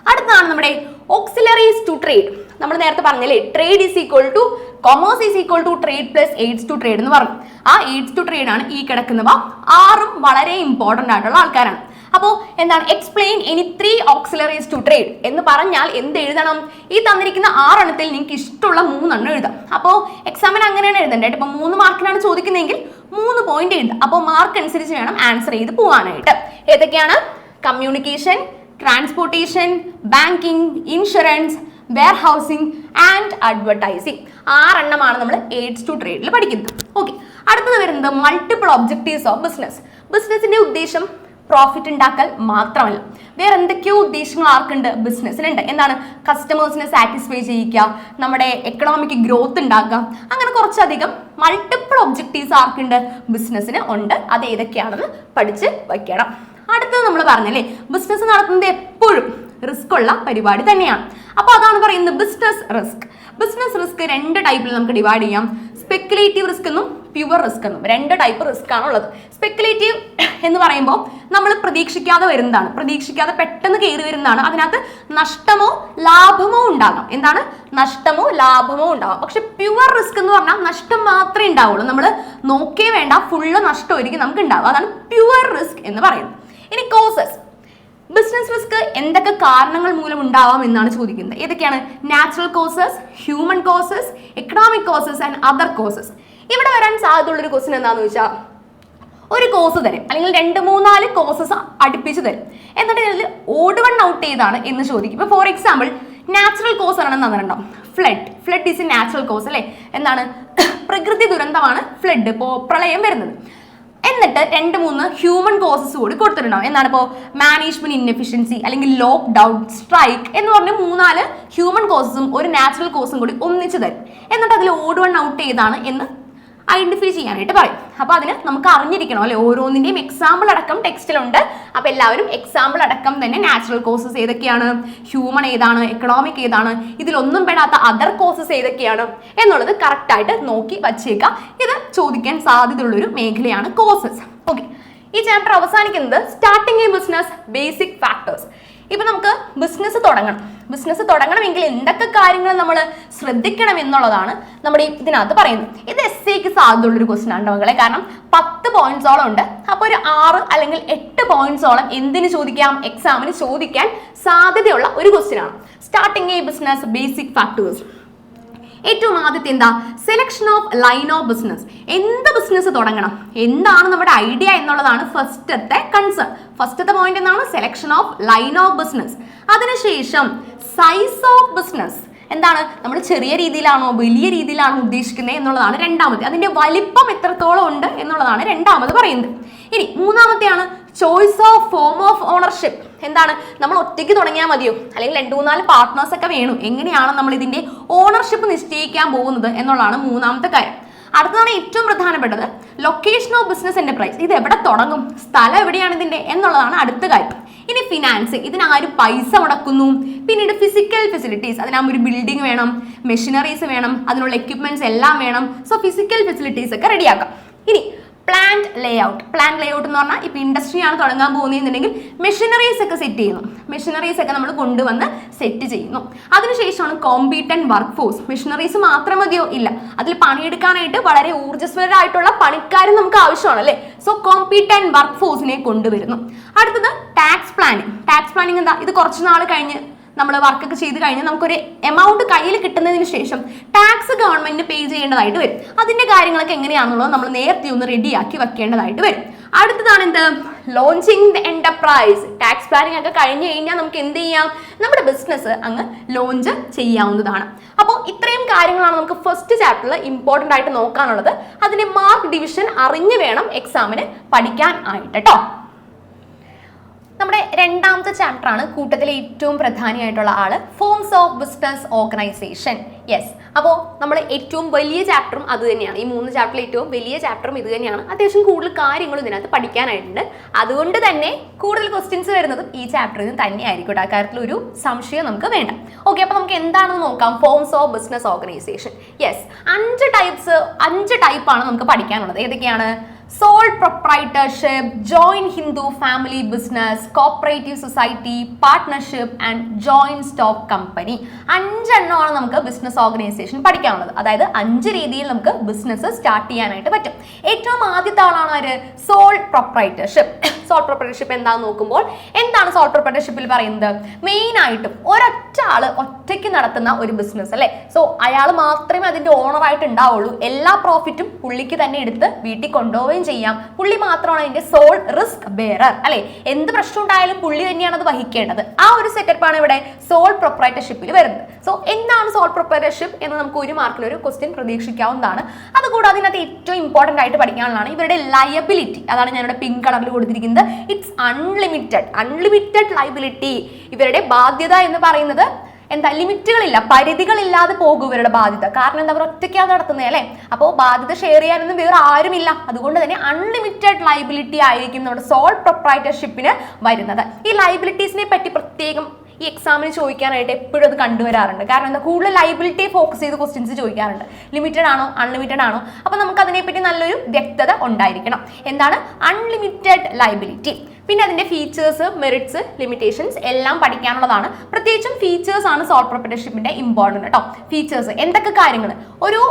അടുത്തതാണ് നമ്മുടെ ഓക്സിലറീസ് ടു ട്രേഡ്. നമ്മൾ നേരത്തെ പറഞ്ഞല്ലേ, trade is equal to commerce is equal to trade plus aids to trade എന്ന് പറഞ്ഞു. ആ എയ്ഡ്സ് ടു ട്രേഡ് ആണ് ഈ കിടക്കുന്നവ. 6ഉം വളരെ ഇമ്പോർട്ടൻ്റ് ആയിട്ടുള്ള ആൾക്കാരാണ്. അപ്പോൾ എന്താണ്? Explain any 3 auxiliaries to trade എന്ന് പറഞ്ഞാൽ എന്ത് എഴുതണം? ഈ തന്നിരിക്കുന്ന 6 എണ്ണത്തിൽ നിങ്ങൾക്ക് ഇഷ്ടമുള്ള 3 എണ്ണം എഴുതാം. അപ്പോൾ എക്സാമിന് അങ്ങനെയാണ് എഴുതേണ്ടത്. ഇപ്പം 3 മാർക്കിനാണ് ചോദിക്കുന്നതെങ്കിൽ 3 പോയിന്റ് എഴുതാം. അപ്പോൾ മാർക്ക് അനുസരിച്ച് വേണം ആൻസർ ചെയ്ത് പോകാനായിട്ട്. ഏതൊക്കെയാണ്? Communication, transportation, banking, insurance, warehousing and advertising. 6 എണ്ണമാണ് നമ്മൾ എയ്ഡ്സ് ടു ട്രേഡിൽ പഠിക്കുന്നത്. ഓക്കെ, അടുത്തത് വരുന്നത് മൾട്ടിപ്പിൾ ഒബ്ജക്റ്റീവ്സ് ഓഫ് ബിസിനസ്. ബിസിനസിന്റെ ഉദ്ദേശം പ്രോഫിറ്റ് ഉണ്ടാക്കൽ മാത്രമല്ല, വേറെ എന്തൊക്കെയോ ഉദ്ദേശങ്ങൾ ആർക്കുണ്ട്? ബിസിനസ്സിനുണ്ട്. എന്താണ്? കസ്റ്റമേഴ്സിനെ സാറ്റിസ്ഫൈ ചെയ്യിക്കുക, നമ്മുടെ എക്കണോമിക് ഗ്രോത്ത് ഉണ്ടാക്കുക, അങ്ങനെ കുറച്ചധികം മൾട്ടിപ്പിൾ ഒബ്ജക്റ്റീവ്സ് ആർക്കുണ്ട്? ബിസിനസ്സിന് ഉണ്ട്. അത് ഏതൊക്കെയാണെന്ന് പഠിച്ച് വയ്ക്കണം. അടുത്തത് നമ്മൾ പറഞ്ഞല്ലേ, ബിസിനസ് നടത്തുന്നത് എപ്പോഴും റിസ്ക് ഉള്ള പരിപാടി തന്നെയാണ്. അപ്പൊ അതാണ് പറയുന്നത് ബിസിനസ് റിസ്ക്. ബിസിനസ് റിസ്ക് 2 ടൈപ്പിൽ നമുക്ക് ഡിവൈഡ് ചെയ്യാം. സ്പെക്കുലേറ്റീവ് റിസ്ക് എന്നും പ്യുവർ റിസ്ക് എന്നും 2 ടൈപ്പ് റിസ്ക് ആണുള്ളത്. സ്പെക്കുലേറ്റീവ് എന്ന് പറയുമ്പോൾ നമ്മൾ പ്രതീക്ഷിക്കാതെ വരുന്നതാണ്, പ്രതീക്ഷിക്കാതെ പെട്ടെന്ന് കയറി വരുന്നതാണ്. അതിനകത്ത് നഷ്ടമോ ലാഭമോ ഉണ്ടാകാം. എന്താണ്? നഷ്ടമോ ലാഭമോ ഉണ്ടാകാം. പക്ഷെ പ്യുവർ റിസ്ക് എന്ന് പറഞ്ഞാൽ നഷ്ടം മാത്രമേ ഉണ്ടാവുള്ളൂ, നമ്മൾ നോക്കേ വേണ്ട, ഫുള്ള് നഷ്ടമായിരിക്കും നമുക്ക് ഉണ്ടാവുക. അതാണ് പ്യുവർ റിസ്ക് എന്ന് പറയുന്നത്. ഇനി കോസസ്. ബിസിനസ് റിസ്ക് എന്തൊക്കെ കാരണങ്ങൾ മൂലം ഉണ്ടാവാം എന്നാണ് ചോദിക്കുന്നത്. ഏതൊക്കെയാണ്? Natural causes, human causes, economic causes and other causes. ഇവിടെ വരാൻ സാധ്യതയുള്ളൊരു ക്വസ്റ്റ്യൻ എന്താണെന്ന് വെച്ചാൽ, ഒരു കോസ് തരും, അല്ലെങ്കിൽ 2-3-4 കോസസ് അടുപ്പിച്ച് തരും, എന്നിട്ട് ഇതിൽ ഓഡ് വൺ ഔട്ട് ചെയ്താണ് എന്ന് ചോദിക്കും. ഇപ്പോൾ ഫോർ എക്സാമ്പിൾ നാച്ചുറൽ കോസ് ആണെന്ന് തന്നിട്ടുണ്ടാവും. Flood is a natural cause അല്ലേ. എന്താണ്? പ്രകൃതി ദുരന്തമാണ് ഫ്ലഡ്, ഇപ്പോൾ പ്രളയം വരുന്നത്. എന്നിട്ട് 2-3 ഹ്യൂമൻ കോസസ് കൂടി കൊടുത്തിട്ടുണ്ടാവും. എന്താണ്? ഇപ്പോൾ മാനേജ്മെന്റ് ഇൻഎഫിഷ്യൻസി, അല്ലെങ്കിൽ ലോക്ക് ഡൗൺ, സ്ട്രൈക്ക് എന്ന് പറഞ്ഞ് 3-4 ഹ്യൂമൻ കോസസും ഒരു നാച്ചുറൽ കോസും കൂടി ഒന്നിച്ച് തരും. എന്നിട്ട് അതിൽ ഓഡ് വൺ ഔട്ട് ചെയ്താണ് എന്ന് ഐഡന്റിഫൈ ചെയ്യാനായിട്ട് പറയും. അപ്പൊ അതിന് നമുക്ക് അറിഞ്ഞിരിക്കണം അല്ലെ, ഓരോന്നിന്റെയും എക്സാമ്പിൾ അടക്കം ടെക്സ്റ്റിലുണ്ട്. അപ്പൊ എല്ലാവരും എക്സാമ്പിൾ അടക്കം തന്നെ നാച്ചുറൽ കോസസ് ഏതൊക്കെയാണ്, ഹ്യൂമൻ ഏതാണ്, എക്കണോമിക് ഏതാണ്, ഇതിലൊന്നും പെടാത്ത അതർ കോസസ് ഏതൊക്കെയാണ് എന്നുള്ളത് കറക്റ്റ് ആയിട്ട് നോക്കി വച്ചേക്കാം. ഇത് ചോദിക്കാൻ സാധ്യതയുള്ളൊരു മേഖലയാണ് കോസസ്. ഓക്കെ, ഈ ചാപ്റ്റർ അവസാനിക്കുന്നത് starting A business basic factors. ഇപ്പൊ നമുക്ക് ബിസിനസ് തുടങ്ങണമെങ്കിൽ എന്തൊക്കെ കാര്യങ്ങൾ നമ്മൾ ശ്രദ്ധിക്കണം എന്നുള്ളതാണ് നമ്മുടെ ഇതിനകത്ത് പറയുന്നത്. ഇത് എസ്സേക്ക് സാധ്യതയുള്ളൊരു ക്വസ്റ്റ്യൻ ആണ് മക്കളെ. കാരണം 10 പോയിന്റ്സോളം ഉണ്ട്. അപ്പോൾ ഒരു 6 അല്ലെങ്കിൽ 8 പോയിന്റ്സോളം എന്തിന് ചോദിക്കാം? എക്സാമിന് ചോദിക്കാൻ സാധ്യതയുള്ള ഒരു ക്വസ്റ്റ്യൻ ആണ്. Starting A business basic factors. ഏറ്റവും ആദ്യത്തെ എന്താ? Selection of line of business. എന്ത് ബിസിനസ് തുടങ്ങണം, എന്താണ് നമ്മുടെ ഐഡിയ എന്നുള്ളതാണ് ഫസ്റ്റത്തെ കൺസേൺ. ഫസ്റ്റത്തെ പോയിന്റ് എന്താണ്? Selection of line of business. അതിനുശേഷം സൈസ് ഓഫ് ബിസിനസ്. എന്താണ്, നമ്മൾ ചെറിയ രീതിയിലാണോ വലിയ രീതിയിലാണോ ഉദ്ദേശിക്കുന്നത് എന്നുള്ളതാണ് രണ്ടാമത്തെ. അതിന്റെ വലിപ്പം എത്രത്തോളം ഉണ്ട് എന്നുള്ളതാണ് രണ്ടാമത് പറയുന്നത്. ഇനി മൂന്നാമത്തെയാണ് choice of form of ownership. എന്താണ്, നമ്മൾ ഒറ്റയ്ക്ക് തുടങ്ങിയാൽ മതിയോ, അല്ലെങ്കിൽ 2-3 പാർട്ട്നേഴ്സ് ഒക്കെ വേണം, എങ്ങനെയാണ് നമ്മൾ ഇതിന്റെ ഓണർഷിപ്പ് നിശ്ചയിക്കാൻ പോകുന്നത് എന്നുള്ളതാണ് മൂന്നാമത്തെ കാര്യം. അടുത്തതാണ് ഏറ്റവും പ്രധാനപ്പെട്ടത് ലൊക്കേഷൻ ഓഫ് ബിസിനസ് എന്റർപ്രൈസ്. ഇത് എവിടെ തുടങ്ങും, സ്ഥലം എവിടെയാണ് ഇതിന്റെ എന്നുള്ളതാണ് അടുത്ത കാര്യം. ഇനി ഫിനാൻസ്, ഇതിനാരും പൈസ മുടക്കുന്നു. പിന്നീട് ഫിസിക്കൽ ഫെസിലിറ്റീസ്, അതിനാകുമ്പോൾ ഒരു ബിൽഡിംഗ് വേണം, മെഷീനറീസ് വേണം, അതിനുള്ള എക്യുപ്മെന്റ്സ് എല്ലാം വേണം. സോ ഫിസിക്കൽ ഫെസിലിറ്റീസ് ഒക്കെ റെഡിയാക്കാം. ഇനി പ്ലാന്റ് ലേഔട്ട്. പ്ലാന്റ് ലേഔട്ട് എന്ന് പറഞ്ഞാൽ ഇപ്പോൾ ഇൻഡസ്ട്രി ആണ് തുടങ്ങാൻ പോകുന്നതെന്നുണ്ടെങ്കിൽ മെഷീനറീസ് ഒക്കെ സെറ്റ് ചെയ്യുന്നു. മെഷീനറീസ് ഒക്കെ നമ്മൾ കൊണ്ടുവന്ന് സെറ്റ് ചെയ്യുന്നു. അതിനുശേഷമാണ് കോമ്പീറ്റന്റ് വർക്ക് ഫോഴ്സ്. മെഷീനറീസ് മാത്രം മതിയോ? ഇല്ല, അതിൽ പണിയെടുക്കാനായിട്ട് വളരെ ഊർജ്ജസ്വലരായിട്ടുള്ള പണിക്കാരും നമുക്ക് ആവശ്യമാണ് അല്ലേ. സോ കോമ്പീറ്റന്റ് വർക്ക് ഫോഴ്സിനെ കൊണ്ടുവരുന്നു. അടുത്തത് ടാക്സ് പ്ലാനിങ്. ടാക്സ് പ്ലാനിങ് എന്താ? ഇത് കുറച്ച് നാൾ കഴിഞ്ഞ് നമ്മൾ വർക്കൊക്കെ ചെയ്ത് കഴിഞ്ഞ് നമുക്കൊരു എമൗണ്ട് കയ്യിൽ കിട്ടുന്നതിന് ശേഷം ടാക്സ് ഗവൺമെന്റിന് പേ ചെയ്യേണ്ടതായിട്ട് വരും. അതിന്റെ കാര്യങ്ങളൊക്കെ എങ്ങനെയാണെന്നുള്ളത് നമ്മൾ നേരത്തെ ഒന്ന് റെഡിയാക്കി വെക്കേണ്ടതായിട്ട് വരും. അടുത്തതാണ് എന്ത്? Launching the enterprise. Tax planning ഒക്കെ കഴിഞ്ഞ് കഴിഞ്ഞാൽ നമുക്ക് എന്ത് ചെയ്യാം? നമ്മുടെ ബിസിനസ് അങ്ങ് ലോഞ്ച് ചെയ്യാവുന്നതാണ്. അപ്പോൾ ഇത്രയും കാര്യങ്ങളാണ് നമുക്ക് ഫസ്റ്റ് ചാപ്റ്ററിൽ ഇമ്പോർട്ടൻ്റ് ആയിട്ട് നോക്കാനുള്ളത്. അതിന്റെ മാർക്ക് ഡിവിഷൻ അറിഞ്ഞു വേണം എക്സാമിന് പഠിക്കാൻ ആയിട്ട് കേട്ടോ. നമ്മുടെ രണ്ടാമത്തെ ചാപ്റ്റർ ആണ് കൂട്ടത്തിലെ ഏറ്റവും പ്രധാനമായിട്ടുള്ള ആള്, forms of business organisation. Yes, അപ്പോൾ നമ്മൾ ഏറ്റവും വലിയ ചാപ്റ്ററും അത് തന്നെയാണ്. ഈ 3 ചാപ്റ്ററിൽ ഏറ്റവും വലിയ ചാപ്റ്ററും ഇത് തന്നെയാണ്. അത്യാവശ്യം കൂടുതൽ കാര്യങ്ങൾ ഇതിനകത്ത് പഠിക്കാനായിട്ടുണ്ട്. അതുകൊണ്ട് തന്നെ കൂടുതൽ ക്വസ്റ്റ്യൻസ് വരുന്നതും ഈ ചാപ്റ്ററിൽ നിന്ന് തന്നെ ആയിരിക്കും. ആ കാര്യത്തിൽ ഒരു സംശയം നമുക്ക് വേണ്ട. ഓക്കെ, അപ്പോൾ നമുക്ക് എന്താണെന്ന് നോക്കാം. Forms of business organisation. Yes, 5 ടൈപ്പാണ് നമുക്ക് പഠിക്കാനുള്ളത്. ഏതൊക്കെയാണ്? Sole proprietorship, joint Hindu family business, cooperative society, partnership and joint stock company. 5 എണ്ണമാണ് നമുക്ക് ബിസിനസ് ഓർഗനൈസേഷൻ പഠിക്കാനുള്ളത്. അതായത് 5 രീതിയിൽ നമുക്ക് ബിസിനസ് സ്റ്റാർട്ട് ചെയ്യാനായിട്ട് പറ്റും. ഏറ്റവും ആദ്യത്തെ ആളാണ് ആര്? Soul proprietorship. സോൾ പ്രൊപ്രൈറ്റർഷിപ്പ് എന്താണെന്ന് നോക്കുമ്പോൾ എന്താണ് സോൾ പ്രൊപ്രൈറ്റർഷിപ്പിൽ പറയുന്നത്? മെയിൻ ആയിട്ടും ഒരൊറ്റ ആള് ഒറ്റയ്ക്ക് നടത്തുന്ന ഒരു ബിസിനസ് അല്ലേ. സോ അയാൾ മാത്രമേ അതിന്റെ ഓണർ ആയിട്ട് ഉണ്ടാവുള്ളൂ. എല്ലാ പ്രോഫിറ്റും പുള്ളിക്ക് തന്നെ എടുത്ത് വീട്ടിൽ കൊണ്ടുപോവുകയും ചെയ്യാം. പുള്ളി മാത്രമാണ് അതിന്റെ സോൾ റിസ്ക് ബെയറർ അല്ലെ. എന്ത് പ്രശ്നം ഉണ്ടായാലും പുള്ളി തന്നെയാണ് അത് വഹിക്കേണ്ടത്. ആ ഒരു സെറ്റപ്പാണ് ഇവിടെ സോൾ പ്രൊപ്രൈറ്റർഷിപ്പിൽ വരുന്നത്. സോ എന്താണ് സോൾ പ്രൊപ്രൈറ്റർഷിപ്പ് എന്ന് നമുക്ക് 1 മാർക്കിൽ ഒരു ക്വസ്റ്റ്യൻ പ്രതീക്ഷിക്കാവുന്നതാണ്. അതുകൂടാതെ അതിനകത്ത് ഏറ്റവും ഇമ്പോർട്ടന്റ് ആയിട്ട് പഠിക്കാനുള്ളതാണ് ഇവരുടെ ലയബിലിറ്റി. അതാണ് ഞാനിവിടെ പിങ്ക് കളറിൽ കൊടുത്തിരിക്കുന്നത്. It's unlimited liability. ഇവരുടെ ബാധ്യത എന്ന് പറയുന്നത് എന്താ? ലിമിറ്റുകളില്ല, പരിധികളില്ലാതെ പോകും ഇവരുടെ ബാധ്യത. കാരണം എന്താ? അവർ ഒറ്റയ്ക്കാണ് നടത്തുന്നത് അല്ലേ. അപ്പോൾ ബാധ്യത ഷെയർ ചെയ്യാനൊന്നും വേറെ ആരുമില്ല. അതുകൊണ്ട് തന്നെ അൺലിമിറ്റഡ് ലയബിലിറ്റി ആയിരിക്കും നമ്മുടെ സോൾ പ്രൊപ്രൈറ്റർഷിപ്പിന് വരുന്നത്. ഈ ലയബിലിറ്റീസിനെ പറ്റി പ്രത്യേകം ഈ എക്സാമിന് ചോദിക്കാനായിട്ട് എപ്പോഴും അത് കണ്ടുവരാറുണ്ട്. കാരണം എന്താ? കൂടുതൽ ലയബിലിറ്റി ഫോക്കസ് ചെയ്ത് ക്വസ്റ്റ്യൻസ് ചോദിക്കാറുണ്ട്. ലിമിറ്റഡ് ആണോ അൺലിമിറ്റഡ് ആണോ? അപ്പോൾ നമുക്ക് അതിനെപ്പറ്റി നല്ലൊരു വ്യക്തത ഉണ്ടായിരിക്കണം. എന്താണ് അൺലിമിറ്റഡ് ലയബിലിറ്റി? പിന്നെ അതിന്റെ ഫീച്ചേഴ്സ്, മെറിറ്റ്സ്, ലിമിറ്റേഷൻസ് എല്ലാം പഠിക്കാനുള്ളതാണ്. പ്രത്യേകിച്ചും ഫീച്ചേഴ്സ് ആണ് സോൾ പ്രൊപ്രൈറ്റർഷിപ്പിന്റെ ഇമ്പോർട്ടന്റ് കേട്ടോ. ഫീച്ചേഴ്സ് എന്തൊക്കെ കാര്യങ്ങൾ? ഒരു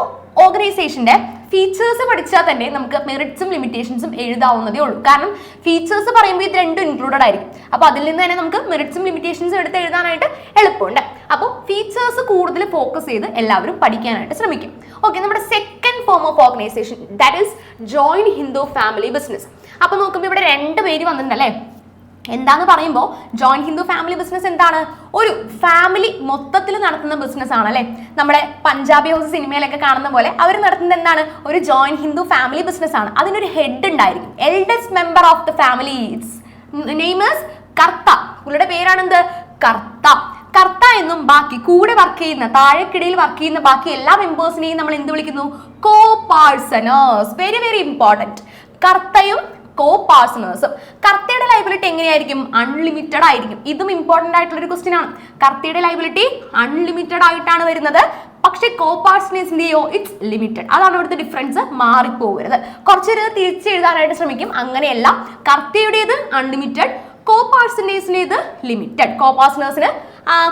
ഓർഗനൈസേഷന്റെ ഫീച്ചേഴ്സ് പഠിച്ചാൽ തന്നെ നമുക്ക് മെറിറ്റ്സും ലിമിറ്റേഷൻസും എഴുതാവുന്നതേ ഉള്ളൂ. കാരണം ഫീച്ചേഴ്സ് പറയുമ്പോൾ ഇത് രണ്ടും ഇൻക്ലൂഡഡ് ആയിരിക്കും. അപ്പോൾ അതിൽ നിന്ന് തന്നെ നമുക്ക് മെറിറ്റ്സും ലിമിറ്റേഷൻസും എടുത്ത് എഴുതാനായിട്ട് എളുപ്പമുണ്ട്. അപ്പോൾ ഫീച്ചേഴ്സ് കൂടുതൽ ഫോക്കസ് ചെയ്ത് എല്ലാവരും പഠിക്കാനായിട്ട് ശ്രമിക്കും. ഓക്കെ, നമ്മുടെ second form of organisation that is joint Hindu family business. അപ്പോൾ നോക്കുമ്പോൾ ഇവിടെ 2 പേര് വന്നിട്ടുണ്ടല്ലേ. എന്താന്ന് പറയുമ്പോൾ ജോയിന്റ് ഹിന്ദു ഫാമിലി ബിസിനസ് എന്താണ്? ഒരു ഫാമിലി മൊത്തത്തിൽ നടത്തുന്ന ബിസിനസ് ആണ് അല്ലെ. നമ്മുടെ പഞ്ചാബി ഹൗസ് സിനിമയിലൊക്കെ കാണുന്ന പോലെ അവർ നടത്തുന്നത് എന്താണ്? ഒരു ജോയിന്റ് ഹിന്ദു ഫാമിലി ബിസിനസ് ആണ്. അതിനൊരു ഹെഡ് ഉണ്ടായിരിക്കും. Eldest member of the family, name is Karta. പുള്ളിയുടെ പേരാണ് എന്ത്? കർത്ത. കർത്ത എന്നും ബാക്കി കൂടെ വർക്ക് ചെയ്യുന്ന, താഴെക്കിടയിൽ വർക്ക് ചെയ്യുന്ന ബാക്കി എല്ലാ മെമ്പേഴ്സിനെയും നമ്മൾ എന്ത് വിളിക്കുന്നു? Co parceners. Very very important. കർത്തയും കോ പാഴ്സണേഴ്സും. കർത്തയുടെ ലയബിലിറ്റി എങ്ങനെയായിരിക്കും? അൺലിമിറ്റഡ് ആയിരിക്കും. ഇതും ഇമ്പോർട്ടന്റ് ആയിട്ടുള്ള ഒരു ക്വസ്റ്റ്യൻ ആണ്. കർത്തയുടെ ലയബിലിറ്റി അൺലിമിറ്റഡ് ആയിട്ടാണ് വരുന്നത്. പക്ഷേ കോ പാഴ്സണേഴ്സിന്റെയോ ഇറ്റ്സ് ലിമിറ്റഡ്. അതാണ് ഇവിടുത്തെ ഡിഫറൻസ്. മാറിപ്പോകരുത്. കുറച്ചൊരു തിരിച്ചെഴുതാനായിട്ട് ശ്രമിക്കും. അങ്ങനെയല്ല, കർത്തയുടേത് അൺലിമിറ്റഡ്, കോ പാർട്ട്നേഴ്സിന് ഇത് ലിമിറ്റഡ്. കോ പാർട്ട്നേഴ്സിന്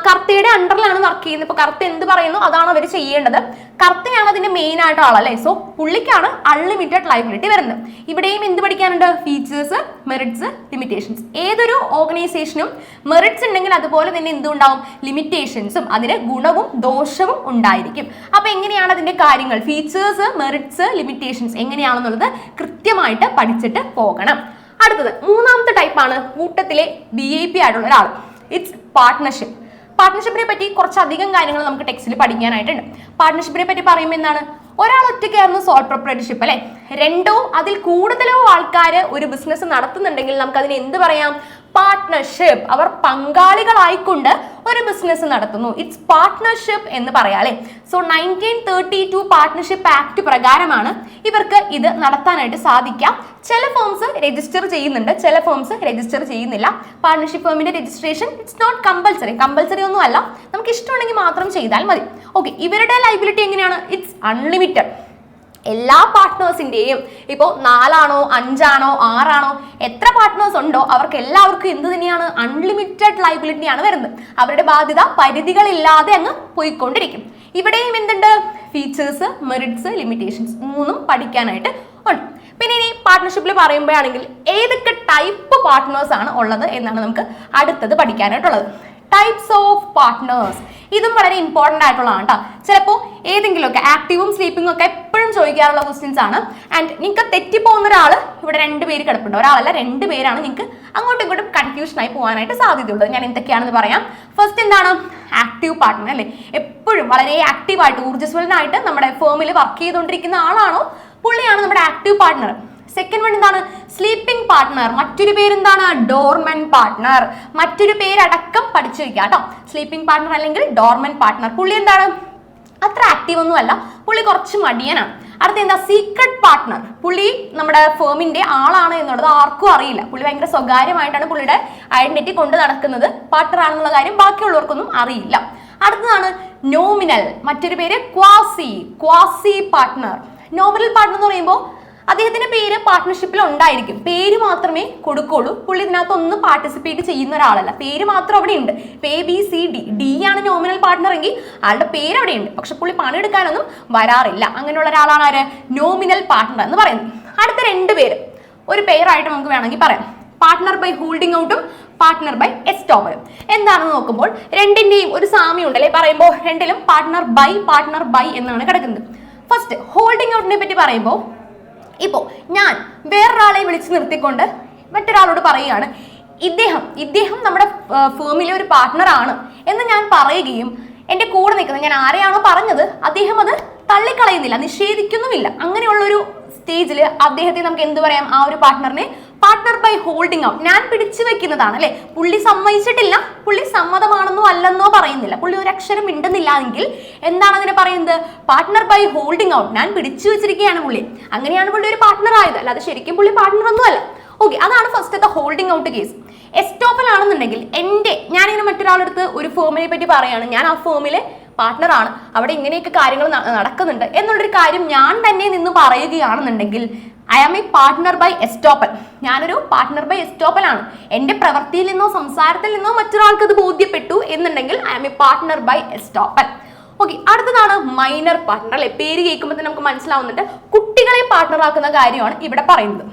കർത്തയുടെ അണ്ടറിലാണ് വർക്ക് ചെയ്യുന്നത്. ഇപ്പൊ കർത്ത എന്ത് പറയുന്നു അതാണ് അവർ ചെയ്യേണ്ടത്. കർത്തയാണ് അതിന്റെ മെയിൻ ആയിട്ട് ആളല്ലേ. സോ പുള്ളിക്കാണ് അൺലിമിറ്റഡ് ലയബിലിറ്റി വരുന്നത്. ഇവിടെയും എന്ത് പഠിക്കാനുണ്ട്? Features, merits, limitations. ഏതൊരു ഓർഗനൈസേഷനും മെറിറ്റ്സ് ഉണ്ടെങ്കിൽ അതുപോലെ തന്നെ എന്തുണ്ടാവും? ലിമിറ്റേഷൻസും, അതിന് ഗുണവും ദോഷവും ഉണ്ടായിരിക്കും. അപ്പൊ എങ്ങനെയാണ് അതിന്റെ കാര്യങ്ങൾ? ഫീച്ചേഴ്സ്, മെറിറ്റ്സ്, ലിമിറ്റേഷൻസ് എങ്ങനെയാണെന്നുള്ളത് കൃത്യമായിട്ട് പഠിച്ചിട്ട് പോകണം. അടുത്തത് മൂന്നാമത്തെ ടൈപ്പാണ് കൂട്ടത്തിലെ VIP ആയിട്ടുള്ള ഒരാൾ. It's partnership. പാർട്ട്ണർഷിപ്പിനെ പറ്റി കുറച്ചധികം കാര്യങ്ങൾ നമുക്ക് ടെക്സ്റ്റിൽ പഠിക്കാനായിട്ടുണ്ട്. പാർട്ട്ണർഷിപ്പിനെ പറ്റി പറയുമ്പോൾ എന്താണ്? ഒരാൾ ഒറ്റയ്ക്കായിരുന്നു സോൾ പ്രൊപ്രൈറ്റർഷിപ്പ് അല്ലെ. രണ്ടോ അതിൽ കൂടുതലോ ആൾക്കാർ ഒരു ബിസിനസ് നടത്തുന്നുണ്ടെങ്കിൽ നമുക്ക് അതിന് എന്ത് പറയാം? പാർട്ട്ണർഷിപ്പ്. അവർ പങ്കാളികളായിക്കൊണ്ട് ഒരു ബിസിനസ് നടത്തുന്നു. ഇറ്റ്സ് പാർട്ട്ണർഷിപ്പ് എന്ന് പറയാം അല്ലെ. സോ 1932 പാർട്ട്ണർഷിപ്പ് ആക്ട് പ്രകാരമാണ് ഇവർക്ക് ഇത് നടത്താനായിട്ട് സാധിക്കാം. ചില ഫേംസ് രജിസ്റ്റർ ചെയ്യുന്നുണ്ട്, ചില ഫേംസ് രജിസ്റ്റർ ചെയ്യുന്നില്ല. പാർട്ട്ണർഷിപ്പ് ഫേമിന്റെ രജിസ്ട്രേഷൻ ഇറ്റ്സ് നോട്ട് കമ്പൽസറി ഒന്നും അല്ല. നമുക്ക് ഇഷ്ടമുണ്ടെങ്കിൽ മാത്രം ചെയ്താൽ മതി. ഓക്കെ, ഇവരുടെ ലയബിലിറ്റി എങ്ങനെയാണ്? It's unlimited. എല്ലാ പാർട്ട്നേഴ്സിന്റെയും ഇപ്പോൾ 4 ആണോ 5 ആണോ 6 ആണോ എത്ര പാർട്ട്നേഴ്സ് ഉണ്ടോ അവർക്ക് എല്ലാവർക്കും എന്ത് തന്നെയാണ്? അൺലിമിറ്റഡ് ലയബിലിറ്റിയാണ് വരുന്നത്. അവരുടെ ബാധ്യത പരിധികളില്ലാതെ അങ്ങ് പോയിക്കൊണ്ടിരിക്കും. ഇവിടെയും എന്തുണ്ട്? ഫീച്ചേഴ്സ്, മെറിറ്റ്സ്, ലിമിറ്റേഷൻസ് മൂന്നും പഠിക്കാനായിട്ട് ഉണ്ട്. പിന്നെ ഇനി പാർട്ട്ണർഷിപ്പിൽ പറയുമ്പോഴാണെങ്കിൽ ഏതൊക്കെ ടൈപ്പ് പാർട്ട്നേഴ്സ് ആണ് ഉള്ളത് എന്നാണ് നമുക്ക് അടുത്തത് പഠിക്കാനായിട്ടുള്ളത്. Types of partners. ഇതും വളരെ ഇമ്പോർട്ടൻ്റ് ആയിട്ടുള്ളതാണ് കേട്ടോ. ചിലപ്പോൾ ഏതെങ്കിലുമൊക്കെ ആക്റ്റീവും സ്ലീപ്പിംഗും ഒക്കെ എപ്പോഴും ചോദിക്കാറുള്ള ക്വസ്റ്റ്യൻസ് ആണ്. ആൻഡ് നിങ്ങൾക്ക് തെറ്റിപ്പോകുന്ന ഒരാൾ ഇവിടെ 2 പേര് കിടപ്പുണ്ട്. ഒരാളല്ല 2 പേരാണ് നിങ്ങൾക്ക് അങ്ങോട്ടും ഇങ്ങോട്ടും കൺഫ്യൂഷൻ ആയി പോകാനായിട്ട് സാധ്യതയുള്ളത്. ഞാൻ എന്തൊക്കെയാണെന്ന് പറയാം. ഫസ്റ്റ് എന്താണ്? ആക്റ്റീവ് പാർട്ട്ണർ അല്ലേ. എപ്പോഴും വളരെ ആക്റ്റീവായിട്ട് ഊർജ്ജസ്വലനായിട്ട് നമ്മുടെ ഫേമിൽ വർക്ക് ചെയ്തുകൊണ്ടിരിക്കുന്ന ആളാണോ പുള്ളിയാണ് നമ്മുടെ ആക്റ്റീവ് പാർട്ട്ണർ. സെക്കൻഡ് വൺ എന്താണ്? Sleeping partner. മറ്റൊരു പേരെന്താണ്? Dormant partner. മറ്റൊരു പേരടക്കം പഠിച്ചു വെക്കുക കേട്ടോ. സ്ലീപ്പിംഗ് പാർട്ട്ണർ അല്ലെങ്കിൽ ഡോർമൻ പാർട്ട്ണർ. പുള്ളി എന്താണ്? അത്ര ആക്റ്റീവ് ഒന്നും അല്ല, പുള്ളി കുറച്ച് മടിയനാണ്. അടുത്ത എന്താ? Secret partner. പുള്ളി നമ്മുടെ ഫേമിന്റെ ആളാണ് എന്നുള്ളത് ആർക്കും അറിയില്ല. പുള്ളി ഭയങ്കര സ്വകാര്യമായിട്ടാണ് പുള്ളിയുടെ ഐഡന്റിറ്റി കൊണ്ട് നടക്കുന്നത്. പാർട്ട്ണർ ആണെന്നുള്ള കാര്യം ബാക്കിയുള്ളവർക്കൊന്നും അറിയില്ല. അടുത്തതാണ് നോമിനൽ. മറ്റൊരു പേര് ക്വാസി പാർട്ട്ണർ. നോമിനൽ പാർട്ട്ണർ എന്ന് പറയുമ്പോൾ അദ്ദേഹത്തിന്റെ പേര് പാർട്ട്ണർഷിപ്പിൽ ഉണ്ടായിരിക്കും, പേര് മാത്രമേ കൊടുക്കുള്ളൂ. പുള്ളി ഇതിനകത്തൊന്നും പാർട്ടിസിപ്പേറ്റ് ചെയ്യുന്ന ഒരാളല്ല, പേര് മാത്രം അവിടെ ഉണ്ട്. ABCD ആണ് നോമിനൽ പാർട്ട്ണർ എങ്കിൽ ആളുടെ പേര് അവിടെ ഉണ്ട്, പക്ഷെ പുള്ളി പണിയെടുക്കാനൊന്നും വരാറില്ല. അങ്ങനെയുള്ള ഒരാളാണ് ആര്? നോമിനൽ പാർട്ട്ണർ എന്ന് പറയുന്നത്. അടുത്ത 2 പേര് ഒരു പേരായിട്ട് നമുക്ക് വേണമെങ്കിൽ പറയാം. പാർട്ട്ണർ ബൈ ഹോൾഡിംഗ് ഔട്ടും പാർട്ട്ണർ ബൈ എസ്റ്റോപ്പലും. എന്താണെന്ന് നോക്കുമ്പോൾ രണ്ടിന്റെയും ഒരു സാമ്യം ഉണ്ടല്ലേ. പറയുമ്പോൾ രണ്ടിലും പാർട്ട്ണർ ബൈ എന്നാണ് കിടക്കുന്നത്. ഫസ്റ്റ് ഹോൾഡിംഗ് ഔട്ടിനെ പറ്റി പറയുമ്പോൾ, ഇപ്പോൾ ഞാൻ വേറൊരാളെ വിളിച്ച് നിർത്തിക്കൊണ്ട് മറ്റൊരാളോട് പറയുകയാണ് ഇദ്ദേഹം നമ്മുടെ ഫേമിലെ ഒരു പാർട്ട്ണർ ആണ് എന്ന് ഞാൻ പറയുകയും എൻ്റെ കൂടെ നിൽക്കുന്നത് ഞാൻ ആരെയാണോ പറഞ്ഞത് അദ്ദേഹം അത് തള്ളിക്കളയുന്നില്ല, നിഷേധിക്കുന്നുമില്ല. അങ്ങനെയുള്ളൊരു സ്റ്റേജിൽ അദ്ദേഹത്തെ നമുക്ക് എന്ത് പറയാം? ആ ഒരു പാർട്ട്ണറിനെ പാർട്ട്ണർ ബൈ ഹോൾഡിംഗ് ഔട്ട്. ഞാൻ പിടിച്ചു വെക്കുന്നതാണ് അല്ലെ. പുള്ളി സമ്മതിച്ചിട്ടില്ല, പുള്ളി സമ്മതമാണെന്നോ അല്ലെന്നോ പറയുന്നില്ല, പുള്ളി ഒരു അക്ഷരം മിണ്ടുന്നില്ല എങ്കിൽ എന്താണ് അതിനെ പറയുന്നത്? Partner by holding out. ഞാൻ പിടിച്ചു വെച്ചിരിക്കുകയാണ് പുള്ളി, അങ്ങനെയാണ് പുള്ളി ഒരു പാർട്ട്ണർ ആയത്, അല്ലാതെ ശരിക്കും പുള്ളി പാർട്ട്ണർ ഒന്നും അല്ല. ഓക്കെ, അതാണ് ഫസ്റ്റത്തെ ഹോൾഡിംഗ് ഔട്ട് കേസ്. എസ്റ്റോപ്പൽ ആണെന്നുണ്ടെങ്കിൽ ഞാനിങ്ങനെ മറ്റൊരാളെടുത്ത് ഒരു ഫേമിനെ പറ്റി പറയാണ്, ഞാൻ ആ ഫേമിലെ പാർട്ട്ണർ ആണ്, അവിടെ ഇങ്ങനെയൊക്കെ കാര്യങ്ങൾ നടക്കുന്നുണ്ട് എന്നുള്ളൊരു കാര്യം ഞാൻ തന്നെ നിന്ന് പറയുകയാണെന്നുണ്ടെങ്കിൽ I am a partner by estoppel. ഞാനൊരു പാർട്ട്ണർ ബൈ എസ്റ്റോപ്പൽ ആണ്. എൻ്റെ പ്രവൃത്തിയിൽ നിന്നോ സംസാരത്തിൽ നിന്നോ മറ്റൊരാൾക്ക് അത് ബോധ്യപ്പെട്ടു എന്നുണ്ടെങ്കിൽ I am a partner by estoppel. Okay, അടുത്തതാണ് മൈനർ പാർട്ട്ണർ അല്ലെ. പേര് കേൾക്കുമ്പോൾ തന്നെ നമുക്ക് മനസ്സിലാവുന്നുണ്ട് കുട്ടികളെ പാർട്ട്ണർ ആക്കുന്ന കാര്യമാണ് ഇവിടെ പറയുന്നത്.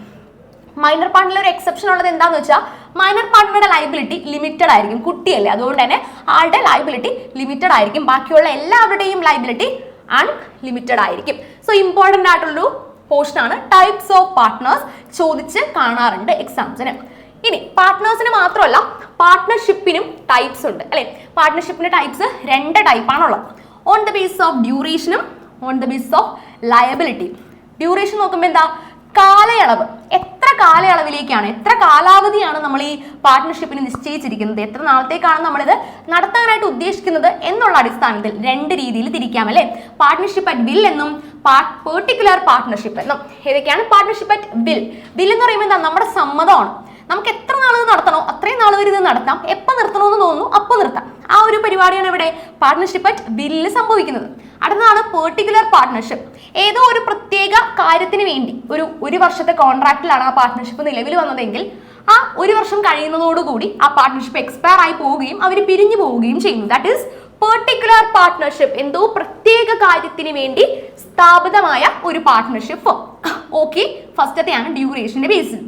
മൈനർ പാർട്ട്ണറിൽ ഒരു എക്സെപ്ഷൻ ഉള്ളത് എന്താണെന്ന് വെച്ചാൽ മൈനർ പാർട്ട്ണറുടെ ലയബിലിറ്റി ലിമിറ്റഡ് ആയിരിക്കും. കുട്ടിയല്ലേ, അതുകൊണ്ട് തന്നെ ആളുടെ ലയബിലിറ്റി ലിമിറ്റഡ് ആയിരിക്കും. ബാക്കിയുള്ള എല്ലാവരുടെയും ലയബിലിറ്റി അൺലിമിറ്റഡ് ആയിരിക്കും. സോ ഇമ്പോർട്ടൻ്റ് ആയിട്ടുള്ളൊരു പോർഷൻ ആണ് ടൈപ്സ് ഓഫ് പാർട്ട്നേഴ്സ്, ചോദിച്ച് കാണാറുണ്ട് എക്സാംസിന്. ഇനി പാർട്ട്നേഴ്സിന് മാത്രമല്ല പാർട്ട്ണർഷിപ്പിനും ടൈപ്സ് ഉണ്ട് അല്ലെ. പാർട്ട്ണർഷിപ്പിന്റെ ടൈപ്സ് 2 ടൈപ്പാണുള്ളത്. ഓൺ ദ ബേസ് ഓഫ് ഡ്യൂറേഷനും on the base of liability. Duration നോക്കുമ്പോൾ എന്താ? കാലയളവ്. എത്ര കാലയളവിലേക്കാണ്, എത്ര കാലാവധിയാണ് നമ്മൾ ഈ പാർട്ട്ണർഷിപ്പിന് നിശ്ചയിച്ചിരിക്കുന്നത്, എത്ര നാളത്തേക്കാണ് നമ്മളിത് നടത്താനായിട്ട് ഉദ്ദേശിക്കുന്നത് എന്നുള്ള അടിസ്ഥാനത്തിൽ 2 രീതിയിൽ തിരിക്കാം അല്ലെ. പാർട്ട്ണർഷിപ്പ് അറ്റ് വിൽ എന്നും പെർട്ടിക്കുലർ പാർട്ട്ണർഷിപ്പ് എന്നും. ഏതൊക്കെയാണ്? പാർട്ട്ണർഷിപ്പ് അറ്റ് വിൽ എന്ന് പറയുമ്പോൾ എന്താ? നമ്മുടെ സമ്മതമാണ്. നമുക്ക് എത്ര നാൾ ഇത് നടത്തണോ അത്രയും നാൾ വരെ ഇത് നടത്താം, എപ്പോൾ നിർത്തണമെന്ന് തോന്നുന്നു അപ്പോൾ നിർത്താം. ആ ഒരു പരിപാടിയാണ് ഇവിടെ പാർട്ട്ണർഷിപ്പ് അറ്റ് വില്ല് സംഭവിക്കുന്നത്. അടുത്തതാണ് പെർട്ടിക്കുലർ പാർട്ട്ണർഷിപ്പ്. ഏതോ ഒരു പ്രത്യേക കാര്യത്തിന് വേണ്ടി ഒരു വർഷത്തെ കോൺട്രാക്റ്റിലാണ് ആ പാർട്ട്ണർഷിപ്പ് നിലവിൽ വന്നതെങ്കിൽ ആ 1 വർഷം കഴിയുന്നതോടുകൂടി ആ പാർട്ട്ണർഷിപ്പ് എക്സ്പയർ ആയി പോവുകയും അവർ പിരിഞ്ഞു പോവുകയും ചെയ്യുന്നു. ദാറ്റ് ഈസ് പെർട്ടിക്കുലർ പാർട്ട്ണർഷിപ്പ്, എന്തോ പ്രത്യേക കാര്യത്തിന് വേണ്ടി സ്ഥാപിതമായ ഒരു പാർട്ട്ണർഷിപ്പ്. ഓക്കെ, ഫസ്റ്റത്തെയാണ് ഡ്യൂറേഷന്റെ ബേസിൽ.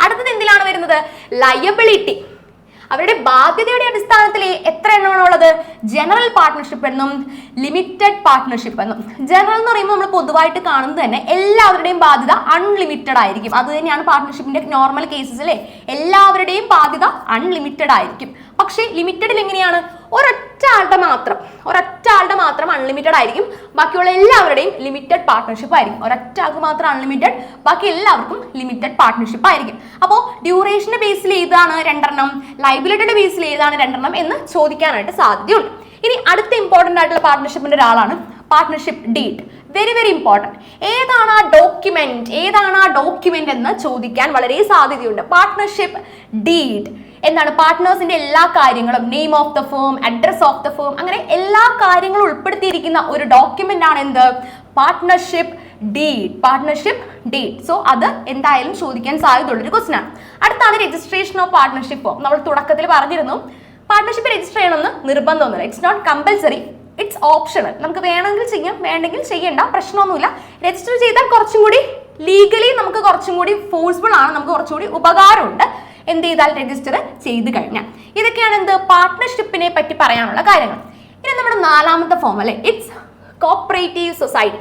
അടുത്തത് എന്തിലാണ് വരുന്നത്? ലയബിലിറ്റി. അവരുടെ ബാധ്യതയുടെ അടിസ്ഥാനത്തിൽ എത്ര എണ്ണമാണുള്ളത്? ജനറൽ പാർട്ട്ണർഷിപ്പ് എന്നും ലിമിറ്റഡ് പാർട്ട്ണർഷിപ്പ് എന്നും. ജനറൽ എന്ന് പറയുമ്പോൾ നമ്മൾ പൊതുവായിട്ട് കാണുന്നത് തന്നെ എല്ലാവരുടെയും ബാധ്യത അൺലിമിറ്റഡ് ആയിരിക്കും. അത് തന്നെയാണ് പാർട്ട്ണർഷിപ്പിന്റെ നോർമൽ കേസസ് അല്ലേ, എല്ലാവരുടെയും ബാധ്യത അൺലിമിറ്റഡ് ആയിരിക്കും. പക്ഷേ ലിമിറ്റഡിൽ എങ്ങനെയാണ്? ഒരൊറ്റ ആളുടെ മാത്രം അൺലിമിറ്റഡ് ആയിരിക്കും, ബാക്കിയുള്ള എല്ലാവരുടെയും ലിമിറ്റഡ് പാർട്ട്ണർഷിപ്പ് ആയിരിക്കും. ഒരൊറ്റ ആൾക്ക് മാത്രം അൺലിമിറ്റഡ്, ബാക്കി എല്ലാവർക്കും ലിമിറ്റഡ് പാർട്ട്ണർഷിപ്പ് ആയിരിക്കും. അപ്പോൾ ഡ്യൂറേഷന്റെ ബേസിൽ ഏതാണ് 2 ലൈബിലിറ്റിയുടെ ബേസിൽ ഏതാണ് 2 എന്ന് ചോദിക്കാനായിട്ട് സാധ്യതയുണ്ട്. ഇനി അടുത്ത ഇമ്പോർട്ടന്റ് ആയിട്ടുള്ള പാർട്ട്ണർഷിപ്പിന്റെ ഒരാളാണ് partnership deed. Very very important. ഏതാണ് ആ ഡോക്യുമെന്റ് എന്ന് ചോദിക്കാൻ വളരെ സാധ്യതയുണ്ട്. പാർട്ട്ണർഷിപ്പ് ഡീഡ് എന്താണ്? പാർട്ട്നേഴ്സിന്റെ എല്ലാ കാര്യങ്ങളും, name of the firm, address of the firm, അങ്ങനെ എല്ലാ കാര്യങ്ങളും ഉൾപ്പെടുത്തിയിരിക്കുന്ന ഒരു ഡോക്യുമെന്റ് ആണ് എന്ത്? Partnership deed. സോ അത് എന്തായാലും ചോദിക്കാൻ സാധ്യതയുള്ളൊരു ക്വസ്റ്റ്യൻ ആണ്. അടുത്താണ് രജിസ്ട്രേഷൻ ഓഫ് പാർട്ട്ണർഷിപ്പ് ഫോം. നമ്മൾ തുടക്കത്തിൽ പറഞ്ഞിരുന്നു പാർട്ട്ണർഷിപ്പ് രജിസ്റ്റർ ചെയ്യണമെന്ന് നിർബന്ധമൊന്നുമില്ല. It's not compulsory, it's optional. നമുക്ക് വേണമെങ്കിൽ ചെയ്യാം, വേണ്ടെങ്കിൽ ചെയ്യേണ്ട, പ്രശ്നമൊന്നുമില്ല. രജിസ്റ്റർ ചെയ്താൽ കുറച്ചും കൂടി ലീഗലി നമുക്ക് കുറച്ചും കൂടി ഫോഴ്സ്ഫുൾ ആണ്, നമുക്ക് കുറച്ചും കൂടി ഉപകാരമുണ്ട് എന്ത് ചെയ്താൽ രജിസ്റ്റർ ചെയ്ത് കഴിഞ്ഞാൽ. ഇതൊക്കെയാണ് എന്ത്? പാർട്ട്ണർഷിപ്പിനെ പറ്റി പറയാനുള്ള കാര്യങ്ങൾ. ഇനി നമ്മുടെ 4ാമത്തെ ഫോം അല്ലെ, ഇറ്റ്സ് കോപ്പറേറ്റീവ് സൊസൈറ്റി.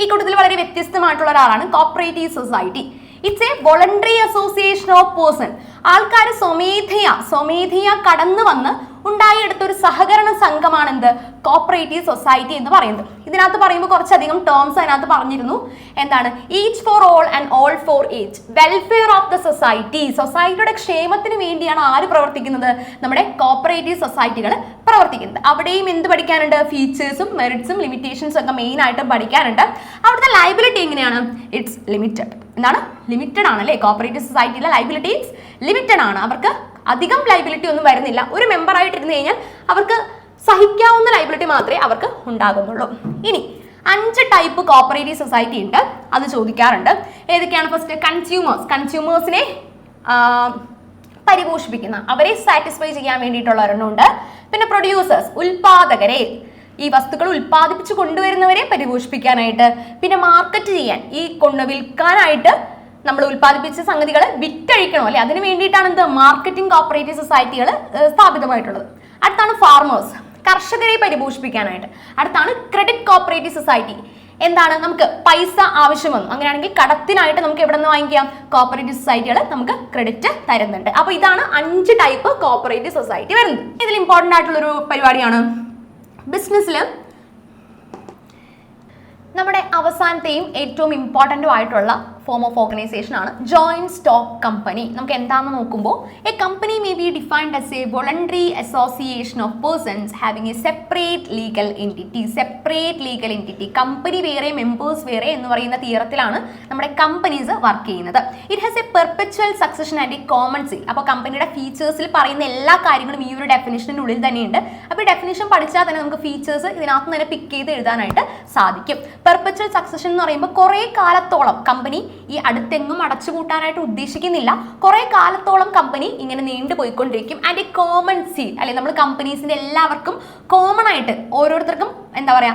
ഈ കൂട്ടത്തിൽ വളരെ വ്യത്യസ്തമായിട്ടുള്ള ഒരാളാണ് cooperative society. It's A voluntary association of person. ആൾക്കാർ സ്വമേധയാ കടന്നു വന്ന് ഉണ്ടായെടുത്ത ഒരു സഹകരണ സംഘമാണ് എന്ത്? കോപ്പറേറ്റീവ് സൊസൈറ്റി എന്ന് പറയുന്നത്. ഇതിനകത്ത് പറയുമ്പോൾ കുറച്ചധികം ടേംസ് അതിനകത്ത് പറഞ്ഞിരുന്നു. എന്താണ്? Each for all and all for each. Welfare of the society. സൊസൈറ്റിയുടെ ക്ഷേമത്തിന് വേണ്ടിയാണ് ആര് പ്രവർത്തിക്കുന്നത്? നമ്മുടെ കോപ്പറേറ്റീവ് സൊസൈറ്റികൾ പ്രവർത്തിക്കുന്നത്. അവിടെയും എന്ത് പഠിക്കാനുണ്ട്? ഫീച്ചേഴ്സും മെറിറ്റ്സും ലിമിറ്റേഷൻസും ഒക്കെ മെയിൻ ആയിട്ട് പഠിക്കാനുണ്ട്. അവിടുത്തെ ലൈബിലിറ്റി എങ്ങനെയാണ്? It's limited. എന്താണ്? ലിമിറ്റഡ് ആണ് അല്ലേ? കോപ്പറേറ്റീവ് സൊസൈറ്റിയിലെ ലൈബിലിറ്റീസ് ലിമിറ്റഡ് ആണ്. അവർക്ക് അധികം ലൈബിലിറ്റി ഒന്നും വരുന്നില്ല. ഒരു മെമ്പർ ആയിട്ടിരുന്ന് കഴിഞ്ഞാൽ അവർക്ക് സഹിക്കാവുന്ന ലൈബിലിറ്റി മാത്രമേ അവർക്ക് ഉണ്ടാകുന്നുള്ളൂ. ഇനി 5 ടൈപ്പ് കോപ്പറേറ്റീവ് സൊസൈറ്റി ഉണ്ട്, അത് ചോദിക്കാറുണ്ട്. ഏതൊക്കെയാണ്? ഫസ്റ്റ് കൺസ്യൂമേഴ്സിനെ പരിപോഷിപ്പിക്കുന്ന, അവരെ സാറ്റിസ്ഫൈ ചെയ്യാൻ വേണ്ടിയിട്ടുള്ള ഒരെണ്ണമുണ്ട്. പിന്നെ പ്രൊഡ്യൂസേഴ്സ്, ഉൽപാദകരെ, ഈ വസ്തുക്കൾ ഉൽപ്പാദിപ്പിച്ച് കൊണ്ടുവരുന്നവരെ പരിപോഷിപ്പിക്കാനായിട്ട്. പിന്നെ മാർക്കറ്റ് ചെയ്യാൻ, ഈ വിൽക്കാനായിട്ട് നമ്മൾ ഉൽപ്പാദിപ്പിച്ച സംഗതികൾ വിറ്റഴിക്കണം അല്ലെ, അതിന് വേണ്ടിയിട്ടാണ് എന്ത്? മാർക്കറ്റിംഗ് കോപ്പറേറ്റീവ് സൊസൈറ്റികൾ സ്ഥാപിതമായിട്ടുള്ളത്. അടുത്താണ് ഫാർമേഴ്സ്, കർഷകരെ പരിപോഷിപ്പിക്കാനായിട്ട്. അടുത്താണ് ക്രെഡിറ്റ് കോപ്പറേറ്റീവ് സൊസൈറ്റി. എന്താണ്? നമുക്ക് പൈസ ആവശ്യം വന്നു, അങ്ങനെയാണെങ്കിൽ കടത്തിനായിട്ട് നമുക്ക് എവിടെ നിന്ന് വാങ്ങിക്കാം? കോപ്പറേറ്റീവ് സൊസൈറ്റികൾ നമുക്ക് ക്രെഡിറ്റ് തരുന്നുണ്ട്. അപ്പൊ ഇതാണ് 5 ടൈപ്പ് കോപ്പറേറ്റീവ് സൊസൈറ്റി വരുന്നത്. ഇതിൽ ഇമ്പോർട്ടൻ്റ് ആയിട്ടുള്ളൊരു പരിപാടിയാണ് ബിസിനസ്സിൽ നമ്മുടെ അവസാനത്തെയും ഏറ്റവും ഇമ്പോർട്ടൻറ്റും ആയിട്ടുള്ള ഫോം ഓഫ് ഓർഗനൈസേഷൻ ആണ് ജോയിന്റ് സ്റ്റോക്ക് കമ്പനി. നമുക്ക് എന്താണെന്ന് നോക്കുമ്പോൾ a company may be defined as a voluntary association of persons having a separate legal entity. Company വേറെ മെമ്പേഴ്സ് വേറെ എന്ന് പറയുന്ന തിയറത്തിലാണ് നമ്മുടെ കമ്പനീസ് വർക്ക് ചെയ്യുന്നത്. It has a perpetual succession and a common seal. അപ്പോൾ കമ്പനിയുടെ ഫീച്ചേഴ്സിൽ പറയുന്ന എല്ലാ കാര്യങ്ങളും ഈ ഒരു ഡെഫിനിഷനുള്ളിൽ തന്നെയുണ്ട്. അപ്പോൾ ഈ ഡെഫിനിഷൻ പഠിച്ചാൽ തന്നെ നമുക്ക് ഫീച്ചേഴ്സ് ഇതിനകത്ത് തന്നെ പിക്ക് ചെയ്ത് എഴുതാനായിട്ട് സാധിക്കും. പെർപെച്വൽ സക്സഷൻ എന്ന് പറയുമ്പോൾ കുറേ കാലത്തോളം കമ്പനി ഈ അടുത്തെങ്ങും അടച്ചുപൂട്ടാനായിട്ട് ഉദ്ദേശിക്കുന്നില്ല. കുറെ കാലത്തോളം കമ്പനി ഇങ്ങനെ നീണ്ടുപോയിക്കൊണ്ടിരിക്കും. ആൻഡ് എ കോമൺ സീൽ അല്ലെ, നമ്മൾ കമ്പനീസിന്റെ എല്ലാവർക്കും കോമൺ ആയിട്ട് ഓരോരുത്തർക്കും എന്താ പറയാ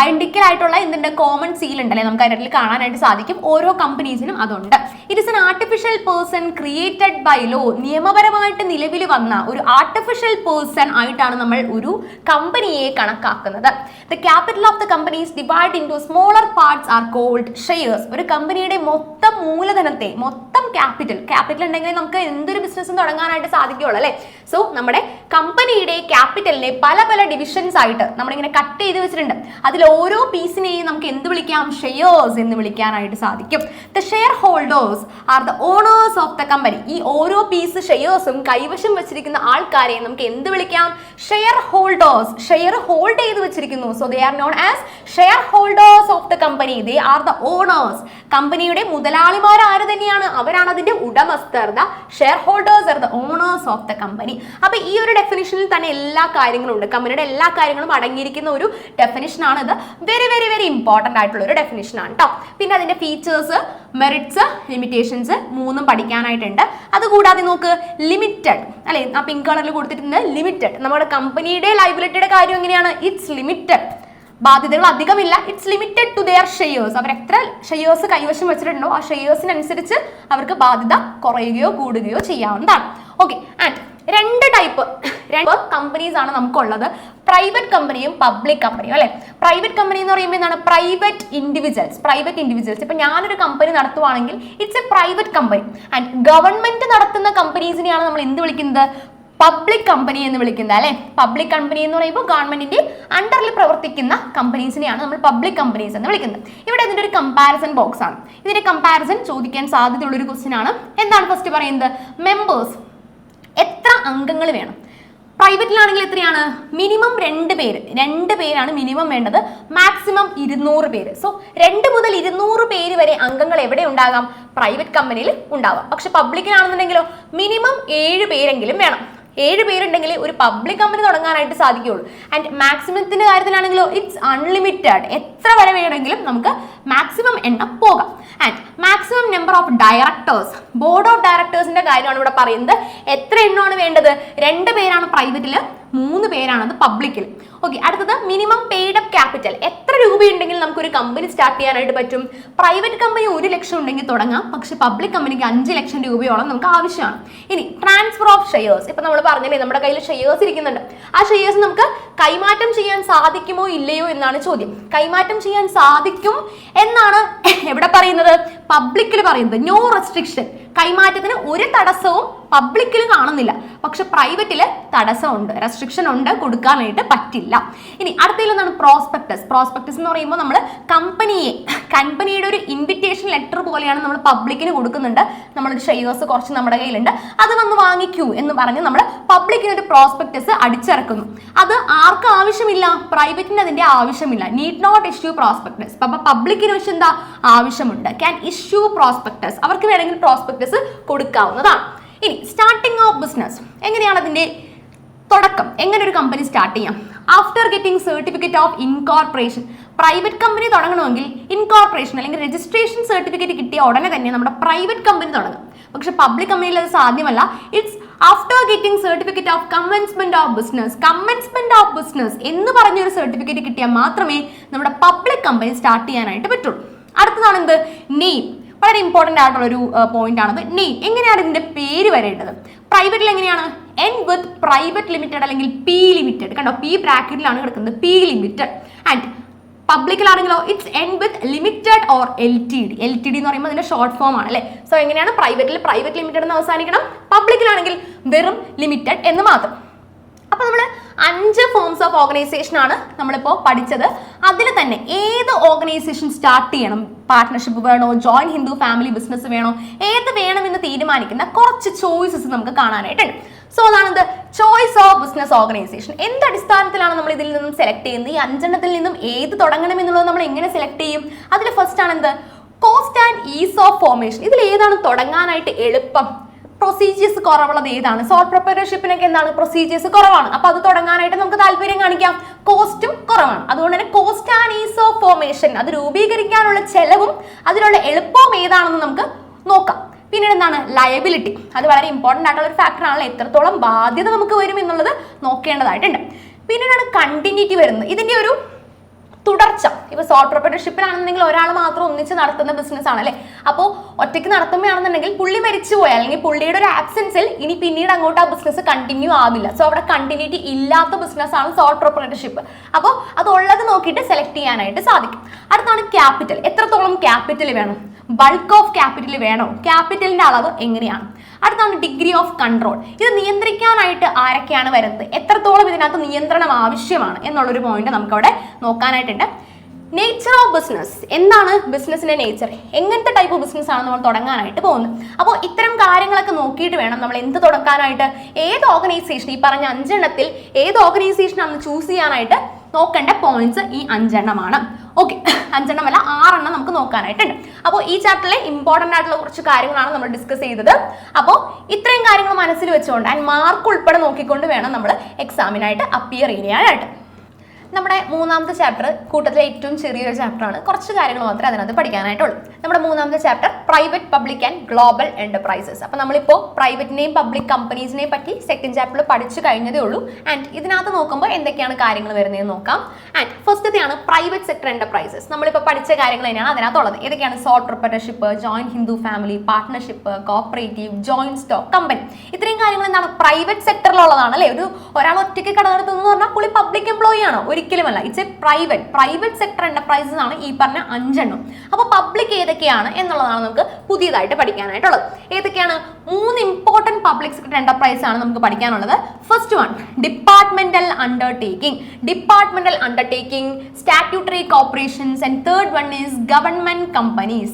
ഐഡന്റിക്കൽ ആയിട്ടുള്ള എന്തിന്റെ കോമൺ സീൽ ഉണ്ടല്ലേ, നമുക്ക് അതിനകത്ത് കാണാനായിട്ട് സാധിക്കും. ഓരോ കമ്പനീസിനും അതുണ്ട്. It is an artificial person created by law. നിയമപരമായിട്ട് നിലവിൽ വന്ന ഒരു ആർട്ടിഫിഷ്യൽ പേഴ്സൺ ആയിട്ടാണ് നമ്മൾ ഒരു കമ്പനിയെ കണക്കാക്കുന്നത്. The capital of the company is divide into smaller parts are called shares. ഒരു കമ്പനിയുടെ മൊത്തം മൂലധനത്തെ, മൊത്തം ക്യാപിറ്റൽ ഉണ്ടെങ്കിൽ നമുക്ക് എന്തൊരു ബിസിനസ്സും തുടങ്ങാനായിട്ട് സാധിക്കുള്ളൂ അല്ലേ. സോ നമ്മുടെ കമ്പനിയുടെ ക്യാപിറ്റലിനെ പല പല ഡിവിഷൻസ് ആയിട്ട് നമ്മളിങ്ങനെ കട്ട് ചെയ്ത് വെച്ചിട്ടുണ്ട്. അതിൽ ഓരോ പീസിനെയും നമുക്ക് എന്ത് വിളിക്കാം? ഷെയർസ് എന്ന് വിളിക്കാനായിട്ട് സാധിക്കും. The shareholders are the owners of the company. ഈ ഓരോ പീസ് ഷെയർസും കൈവശം വെച്ചിരിക്കുന്ന ആൾക്കാരെ നമുക്ക് എന്ത് വിളിക്കാം? Share holders. ഷെയർ ഹോൾഡ് ചെയ്ത് വെച്ചിരിക്കുന്നു. So they are known as shareholders of the company. They are the owners. കമ്പനിയുടെ മുതലാളിമാർ ആര് തന്നെയാണ്? അവരാണ് അതിന്റെ ഉടമസ്ഥർ. The shareholders are the owners of the company. അപ്പൊ ഈ ഒരു ഡെഫിനിഷനിൽ തന്നെ എല്ലാ കാര്യങ്ങളും ഉണ്ട്. കമ്പനിയുടെ എല്ലാ കാര്യങ്ങളും അടങ്ങിയിരിക്കുന്ന ഒരു ഡെഫിനിഷൻ ആണ്. ഇത് വെരി വെരി വെരി ഇമ്പോർട്ടൻ്റ് ആയിട്ടുള്ള ഒരു ഡെഫിനിഷൻ ആണ് കേട്ടോ. പിന്നെ അതിന്റെ ഫീച്ചേഴ്സ്, മെറിറ്റ്സ്, ലിമിറ്റേഷൻസ് മൂന്നും പഠിക്കാനായിട്ടുണ്ട്. അതുകൂടാതെ നോക്ക് ലിമിറ്റഡ് അല്ലെ, ആ പിങ്ക് കളറിൽ കൊടുത്തിട്ടുണ്ട് ലിമിറ്റഡ്. നമ്മുടെ കമ്പനിയുടെ ലയബിലിറ്റിയുടെ കാര്യം എങ്ങനെയാണ്? ഇറ്റ്സ് ലിമിറ്റഡ്, ബാധ്യതകൾ അധികമില്ല. It's limited to their shares. അവർ എത്ര ഷെയർസ് കൈവശം വെച്ചിട്ടുണ്ടോ ആ ഷെയർസിനനുസരിച്ച് അവർക്ക് ബാധ്യത കുറയുകയോ കൂടുകയോ ചെയ്യാവുന്നതാണ്. ഓക്കെ, ആൻഡ് രണ്ട് ടൈപ്പ് കമ്പനീസ് ആണ് നമുക്കുള്ളത്, പ്രൈവറ്റ് കമ്പനിയും പബ്ലിക് കമ്പനിയും അല്ലെ. പ്രൈവറ്റ് കമ്പനി എന്ന് പറയുമ്പോൾ എന്താണ്? Private individuals. ഇപ്പൊ ഞാനൊരു കമ്പനി നടത്തുവാണെങ്കിൽ it's a private company. And government നടത്തുന്ന കമ്പനീസിനെയാണ് നമ്മൾ എന്ത് വിളിക്കുന്നത്? പബ്ലിക് കമ്പനി എന്ന് വിളിക്കുന്നത് അല്ലെ. പബ്ലിക് കമ്പനി എന്ന് പറയുമ്പോൾ ഗവൺമെന്റിന്റെ അണ്ടറിൽ പ്രവർത്തിക്കുന്ന കമ്പനീസിനെയാണ് നമ്മൾ പബ്ലിക് കമ്പനീസ് എന്ന് വിളിക്കുന്നത്. ഇവിടെ ഇതിന്റെ ഒരു കമ്പാരിസൺ ബോക്സ് ആണ്. ഇതിന്റെ കമ്പാരിസൺ ചോദിക്കാൻ സാധ്യതയുള്ള ഒരു ക്വസ്റ്റ്യൻ ആണ്. എന്താണ് ഫസ്റ്റ് പറയുന്നത്? മെമ്പേഴ്സ്, എത്ര അംഗങ്ങൾ വേണം? പ്രൈവറ്റിലാണെങ്കിൽ എത്രയാണ്? മിനിമം 2 പേരാണ് മിനിമം വേണ്ടത്, മാക്സിമം 200 പേര്. സോ 2 മുതൽ 200 പേര് വരെ അംഗങ്ങൾ എവിടെ ഉണ്ടാകാം? പ്രൈവറ്റ് കമ്പനിയിൽ ഉണ്ടാവാം. പക്ഷെ പബ്ലിക്കിനാണെന്നുണ്ടെങ്കിലോ മിനിമം 7 പേരെങ്കിലും വേണം. 7 പേരുണ്ടെങ്കിൽ ഒരു പബ്ലിക് കമ്പനി തുടങ്ങാനായിട്ട് സാധിക്കുകയുള്ളൂ. ആൻഡ് മാക്സിമത്തിന്റെ കാര്യത്തിലാണെങ്കിലോ ഇറ്റ്സ് അൺലിമിറ്റഡ്, എത്ര വരെ വേണമെങ്കിലും നമുക്ക് മാക്സിമം എണ്ണം പോകാം. And maximum number of directors, board of ഡയറക്ടേഴ്സിന്റെ കാര്യമാണ് ഇവിടെ പറയുന്നത്. എത്ര എണ്ണമാണ് വേണ്ടത്? 2 പേരാണ് പ്രൈവറ്റിൽ, 3 പേരാണത് പബ്ലിക്കിൽ. ഓക്കെ, അടുത്തത് മിനിമം പെയ്ഡ് അപ്പ് ക്യാപിറ്റൽ. എത്ര രൂപയുണ്ടെങ്കിൽ നമുക്ക് ഒരു കമ്പനി സ്റ്റാർട്ട് ചെയ്യാനായിട്ട് പറ്റും? പ്രൈവറ്റ് കമ്പനി 1 ലക്ഷം ഉണ്ടെങ്കിൽ തുടങ്ങാം, പക്ഷെ പബ്ലിക് കമ്പനിക്ക് 5 ലക്ഷം രൂപയോളം നമുക്ക് ആവശ്യമാണ്. ഇനി ട്രാൻസ്ഫർ ഓഫ് ഷെയർസ്. ഇപ്പൊ നമ്മൾ പറഞ്ഞില്ലേ നമ്മുടെ കയ്യിൽ ഷെയർസ് ഇരിക്കുന്നുണ്ട്, ആ ഷെയർസ് നമുക്ക് കൈമാറ്റം ചെയ്യാൻ സാധിക്കുമോ ഇല്ലയോ എന്നാണ് ചോദ്യം. കൈമാറ്റം ചെയ്യാൻ സാധിക്കും എന്നാണ് എവിടെ പറയുന്നത്? പബ്ലിക്കിൽ പറയുന്നത്. നോ റെസ്ട്രിക്ഷൻ, കൈമാറ്റത്തിന് ഒരു തടസ്സവും പബ്ലിക്കിൽ കാണുന്നില്ല. പക്ഷെ പ്രൈവറ്റില് തടസ്സമുണ്ട്, റെസ്ട്രിക്ഷൻ ഉണ്ട്, കൊടുക്കാനായിട്ട് പറ്റില്ല. ഇനി അടുത്തതിൽ എന്താണ്? പ്രോസ്പെക്ടസ് എന്ന് പറയുമ്പോൾ നമ്മൾ കമ്പനിയുടെ ഒരു ഇൻവിറ്റേഷൻ ലെറ്റർ പോലെയാണ് നമ്മൾ പബ്ലിക്കിന് കൊടുക്കുന്നുണ്ട്. നമ്മളൊരു ഷെയർസ് കുറച്ച് നമ്മുടെ കയ്യിലുണ്ട്, അത് വന്ന് വാങ്ങിക്കൂ എന്ന് പറഞ്ഞ് നമ്മൾ പബ്ലിക്കിന് ഒരു പ്രോസ്പെക്ടസ് അടിച്ചിറക്കുന്നു. അത് ആർക്കും ആവശ്യമില്ല? പ്രൈവറ്റിന് അതിന്റെ ആവശ്യമില്ല. Need not issue prospectus. അപ്പൊ പബ്ലിക്കിന് പക്ഷെ എന്താ ആവശ്യമുണ്ട്? Can issue prospectus. അവർക്ക് വേണമെങ്കിൽ പ്രോസ്പെക്ടസ് കൊടുക്കാവുന്നതാണ്. ഇനി സ്റ്റാർട്ടിംഗ് ഓഫ് ബിസിനസ്, എങ്ങനെയാണ് അതിന്റെ തുടക്കം? എങ്ങനെ ഒരു കമ്പനി സ്റ്റാർട്ട് ചെയ്യാം? After getting certificate of incorporation. Private company തുടങ്ങണമെങ്കിൽ ഇൻകോർപ്പറേഷൻ അല്ലെങ്കിൽ രജിസ്ട്രേഷൻ സർട്ടിഫിക്കറ്റ് കിട്ടിയ ഉടനെ തന്നെ നമ്മുടെ പ്രൈവറ്റ് കമ്പനി തുടങ്ങും. പക്ഷെ പബ്ലിക് കമ്പനിയിൽ അത് സാധ്യമല്ല. It's after getting certificate of commencement of business എന്ന് പറഞ്ഞൊരു സർട്ടിഫിക്കറ്റ് കിട്ടിയാൽ മാത്രമേ നമ്മുടെ പബ്ലിക് കമ്പനി സ്റ്റാർട്ട് ചെയ്യാനായിട്ട് പറ്റുള്ളൂ. അടുത്തതാണ് എന്ത്? നെയിം. വളരെ ഇമ്പോർട്ടൻ്റ് ആയിട്ടുള്ള ഒരു പോയിന്റ് ആണത്. നെയിം, എങ്ങനെയാണ് ഇതിന്റെ പേര് വരേണ്ടത്? പ്രൈവറ്റിൽ എങ്ങനെയാണ്? എൻ വിത്ത് പ്രൈവറ്റ് ലിമിറ്റഡ് അല്ലെങ്കിൽ പി ലിമിറ്റഡ്. കണ്ടോ, പി ബ്രാക്കറ്റിലാണ് കിടക്കുന്നത്, പി ലിമിറ്റഡ്. ആൻഡ് പബ്ലിക്കിലാണെങ്കിലോ it's N with limited or LTD. LTD എന്ന് പറയുമ്പോൾ അതിന്റെ ഷോർട്ട് ഫോം ആണ് അല്ലേ. സോ എങ്ങനെയാണ്? പ്രൈവറ്റിൽ പ്രൈവറ്റ് ലിമിറ്റഡ് എന്ന് അവസാനിക്കണം, പബ്ലിക്കിലാണെങ്കിൽ വെറും ലിമിറ്റഡ് എന്ന് മാത്രം. അപ്പൊ നമ്മൾ 5 ഫോംസ് ഓഫ് ഓർഗനൈസേഷൻ ആണ് നമ്മളിപ്പോൾ പഠിച്ചത്. അതിൽ തന്നെ ഏത് ഓർഗനൈസേഷൻ സ്റ്റാർട്ട് ചെയ്യണം, പാർട്ട്ണർഷിപ്പ് വേണോ, ജോയിന്റ് ഹിന്ദു ഫാമിലി ബിസിനസ് വേണോ, ഏത് വേണമെന്ന് തീരുമാനിക്കുന്ന കുറച്ച് ചോയ്സസ് നമുക്ക് കാണാനായിട്ടുണ്ട്. സോ അതാണെന്ത്? Choice of business organization. എന്ത് അടിസ്ഥാനത്തിലാണ് നമ്മൾ ഇതിൽ നിന്നും സെലക്ട് ചെയ്യുന്നത്? ഈ 5 നിന്നും ഏത് തുടങ്ങണം എന്നുള്ളത് നമ്മൾ എങ്ങനെ സെലക്ട് ചെയ്യും? അതിൽ ഫസ്റ്റ് ആണ് എന്ത്? Cost and is of formation. ഇതിൽ ഏതാണ് തുടങ്ങാനായിട്ട് എളുപ്പം? പ്രൊസീജിയേഴ്സ് കുറവുള്ളത് ഏതാണ്? സോൾ പ്രിപ്പറേഷൻഷിപ്പിനൊക്കെ എന്താണ്? പ്രൊസീജിയേഴ്സ് കുറവാണ്. അപ്പൊ അത് തുടങ്ങാനായിട്ട് നമുക്ക് താല്പര്യം കാണിക്കാം. കോസ്റ്റും കുറവാണ്. അതുകൊണ്ട് തന്നെ cost and is of formation, അത് രൂപീകരിക്കാനുള്ള ചെലവും അതിനുള്ള എളുപ്പവും ഏതാണെന്ന് നമുക്ക് നോക്കാം. പിന്നീട് എന്താണ്? ലയബിലിറ്റി. അത് വളരെ ഇമ്പോർട്ടൻ്റ് ആയിട്ടുള്ള ഒരു ഫാക്ടർ ആണല്ലോ. എത്രത്തോളം ബാധ്യത നമുക്ക് വരും എന്നുള്ളത് നോക്കേണ്ടതായിട്ടുണ്ട്. പിന്നീടാണ് കണ്ടിന്യൂറ്റി വരുന്നത്. ഇതിന്റെ ഒരു തുടർച്ച. ഇപ്പൊ സോൾ പ്രൊപ്പറേറ്റർഷിപ്പിലാണെന്നുണ്ടെങ്കിൽ ഒരാൾ മാത്രം ഒന്നിച്ച് നടത്തുന്ന ബിസിനസ് ആണ് അല്ലെ. അപ്പോൾ ഒറ്റയ്ക്ക് നടത്തുമ്പോഴാണെന്നുണ്ടെങ്കിൽ പുള്ളി മരിച്ചു പോയാൽ അല്ലെങ്കിൽ പുള്ളിയുടെ ഒരു ആബ്സെൻസിൽ ഇനി പിന്നീട് അങ്ങോട്ട് ആ ബിസിനസ് കണ്ടിന്യൂ ആവില്ല. സോ അവിടെ കണ്ടിന്യൂറ്റി ഇല്ലാത്ത ബിസിനസ് ആണ് സോൾ പ്രൊപ്പറേറ്റർഷിപ്പ്. അപ്പോൾ അത് ഉള്ളത് നോക്കിയിട്ട് സെലക്ട് ചെയ്യാനായിട്ട് സാധിക്കും. അടുത്താണ് ക്യാപിറ്റൽ. എത്രത്തോളം ക്യാപിറ്റൽ വേണം? ബൾക്ക് ഓഫ് ക്യാപിറ്റൽ വേണോ? ക്യാപിറ്റലിന്റെ അളവ് എങ്ങനെയാണ്? അടുത്താണ് ഡിഗ്രി ഓഫ് കൺട്രോൾ. ഇത് നിയന്ത്രിക്കാനായിട്ട് ആരൊക്കെയാണ് വരുന്നത്? എത്രത്തോളം ഇതിനകത്ത് നിയന്ത്രണം ആവശ്യമാണ് എന്നുള്ളൊരു പോയിന്റ് നമുക്ക് അവിടെ നോക്കാനായിട്ടുണ്ട്. Nature of business. എന്താണ് ബിസിനസിന്റെ നേച്ചർ? എങ്ങനത്തെ ടൈപ്പ് ബിസിനസ് ആണ് നമ്മൾ തുടങ്ങാനായിട്ട് പോകുന്നത്? അപ്പോൾ ഇത്തരം കാര്യങ്ങളൊക്കെ നോക്കിയിട്ട് വേണം നമ്മൾ എന്ത് തുടങ്ങാനായിട്ട്. ഏത് ഓർഗനൈസേഷൻ, ഈ പറഞ്ഞ 5 ഏത് ഓർഗനൈസേഷൻ ആണെന്ന് ചൂസ് ചെയ്യാനായിട്ട് നോക്കേണ്ട പോയിന്റ്സ് ഈ 5 ഓക്കെ, 5 6 നമുക്ക് നോക്കാനായിട്ടുണ്ട്. അപ്പോൾ ഈ ചാപ്റ്ററിലെ ഇമ്പോർട്ടൻ്റ് ആയിട്ടുള്ള കുറച്ച് കാര്യങ്ങളാണ് നമ്മൾ ഡിസ്കസ് ചെയ്തത്. അപ്പോൾ ഇത്രയും കാര്യങ്ങൾ മനസ്സിൽ വെച്ചുകൊണ്ട് ആൻഡ് മാർക്ക് ഉൾപ്പെടെ നോക്കിക്കൊണ്ട് വേണം നമ്മൾ എക്സാമിനായിട്ട് അപ്പിയർ ചെയ്യാനായിട്ട്. നമ്മുടെ മൂന്നാമത്തെ ചാപ്റ്റർ കൂട്ടത്തിലെ ഏറ്റവും ചെറിയൊരു ചാപ്റ്ററാണ്. കുറച്ച് കാര്യങ്ങൾ മാത്രമേ അതിനകത്ത് പഠിക്കാനായിട്ടുള്ളൂ. നമ്മുടെ മൂന്നാമത്തെ chapter private, public and global enterprises. അപ്പോൾ നമ്മളിപ്പോൾ പ്രൈവറ്റിനെയും പബ്ലിക് കമ്പനീസിനെയും പറ്റി സെക്കൻഡ് ചാപ്റ്ററിൽ പഠിച്ചു കഴിഞ്ഞതേ ഉള്ളൂ. ആൻഡ് ഇതിനകത്ത് നോക്കുമ്പോൾ എന്തൊക്കെയാണ് കാര്യങ്ങൾ വരുന്നതെന്ന് നോക്കാം. ആൻഡ് ഫസ്റ്റത്തെയാണ് പ്രൈവറ്റ് സെക്ടർ എന്റർപ്രൈസസ്. നമ്മളിപ്പോൾ പഠിച്ച കാര്യങ്ങൾ തന്നെയാണ് അതിനകത്തുള്ളത്. ഏതൊക്കെയാണ്? Sole proprietorship, joint Hindu family, partnership, cooperative, joint stock company. ഇത്രയും കാര്യങ്ങൾ എന്താണ്? പ്രൈവറ്റ് സെക്ടറിലുള്ളതാണ് അല്ലേ? ഒരാൾ ഒറ്റയ്ക്ക് കട നടത്തുന്നു പറഞ്ഞാൽ പുള്ളി പബ്ലിക് എംപ്ലോയി ആണോ? ഒരിക്കലുമല്ല. It's a private sector enterprises ആണ് ഈ പറഞ്ഞ 5 എണ്ണം. അപ്പോൾ പബ്ലിക് ഏതൊക്കെയാണ് എന്നുള്ളതാണ് നമുക്ക് പുതിയതായിട്ട് പഠിക്കാനായിട്ടുള്ളത്. ഏതൊക്കെയാണ്? 3 ഇമ്പോർട്ടന്റ് പബ്ലിക് സെക്ടർ എന്റർപ്രൈസ് ആണ് നമുക്ക് പഠിക്കാനുള്ളത്. First one departmental undertaking, statutory corporations, and third one is government companies.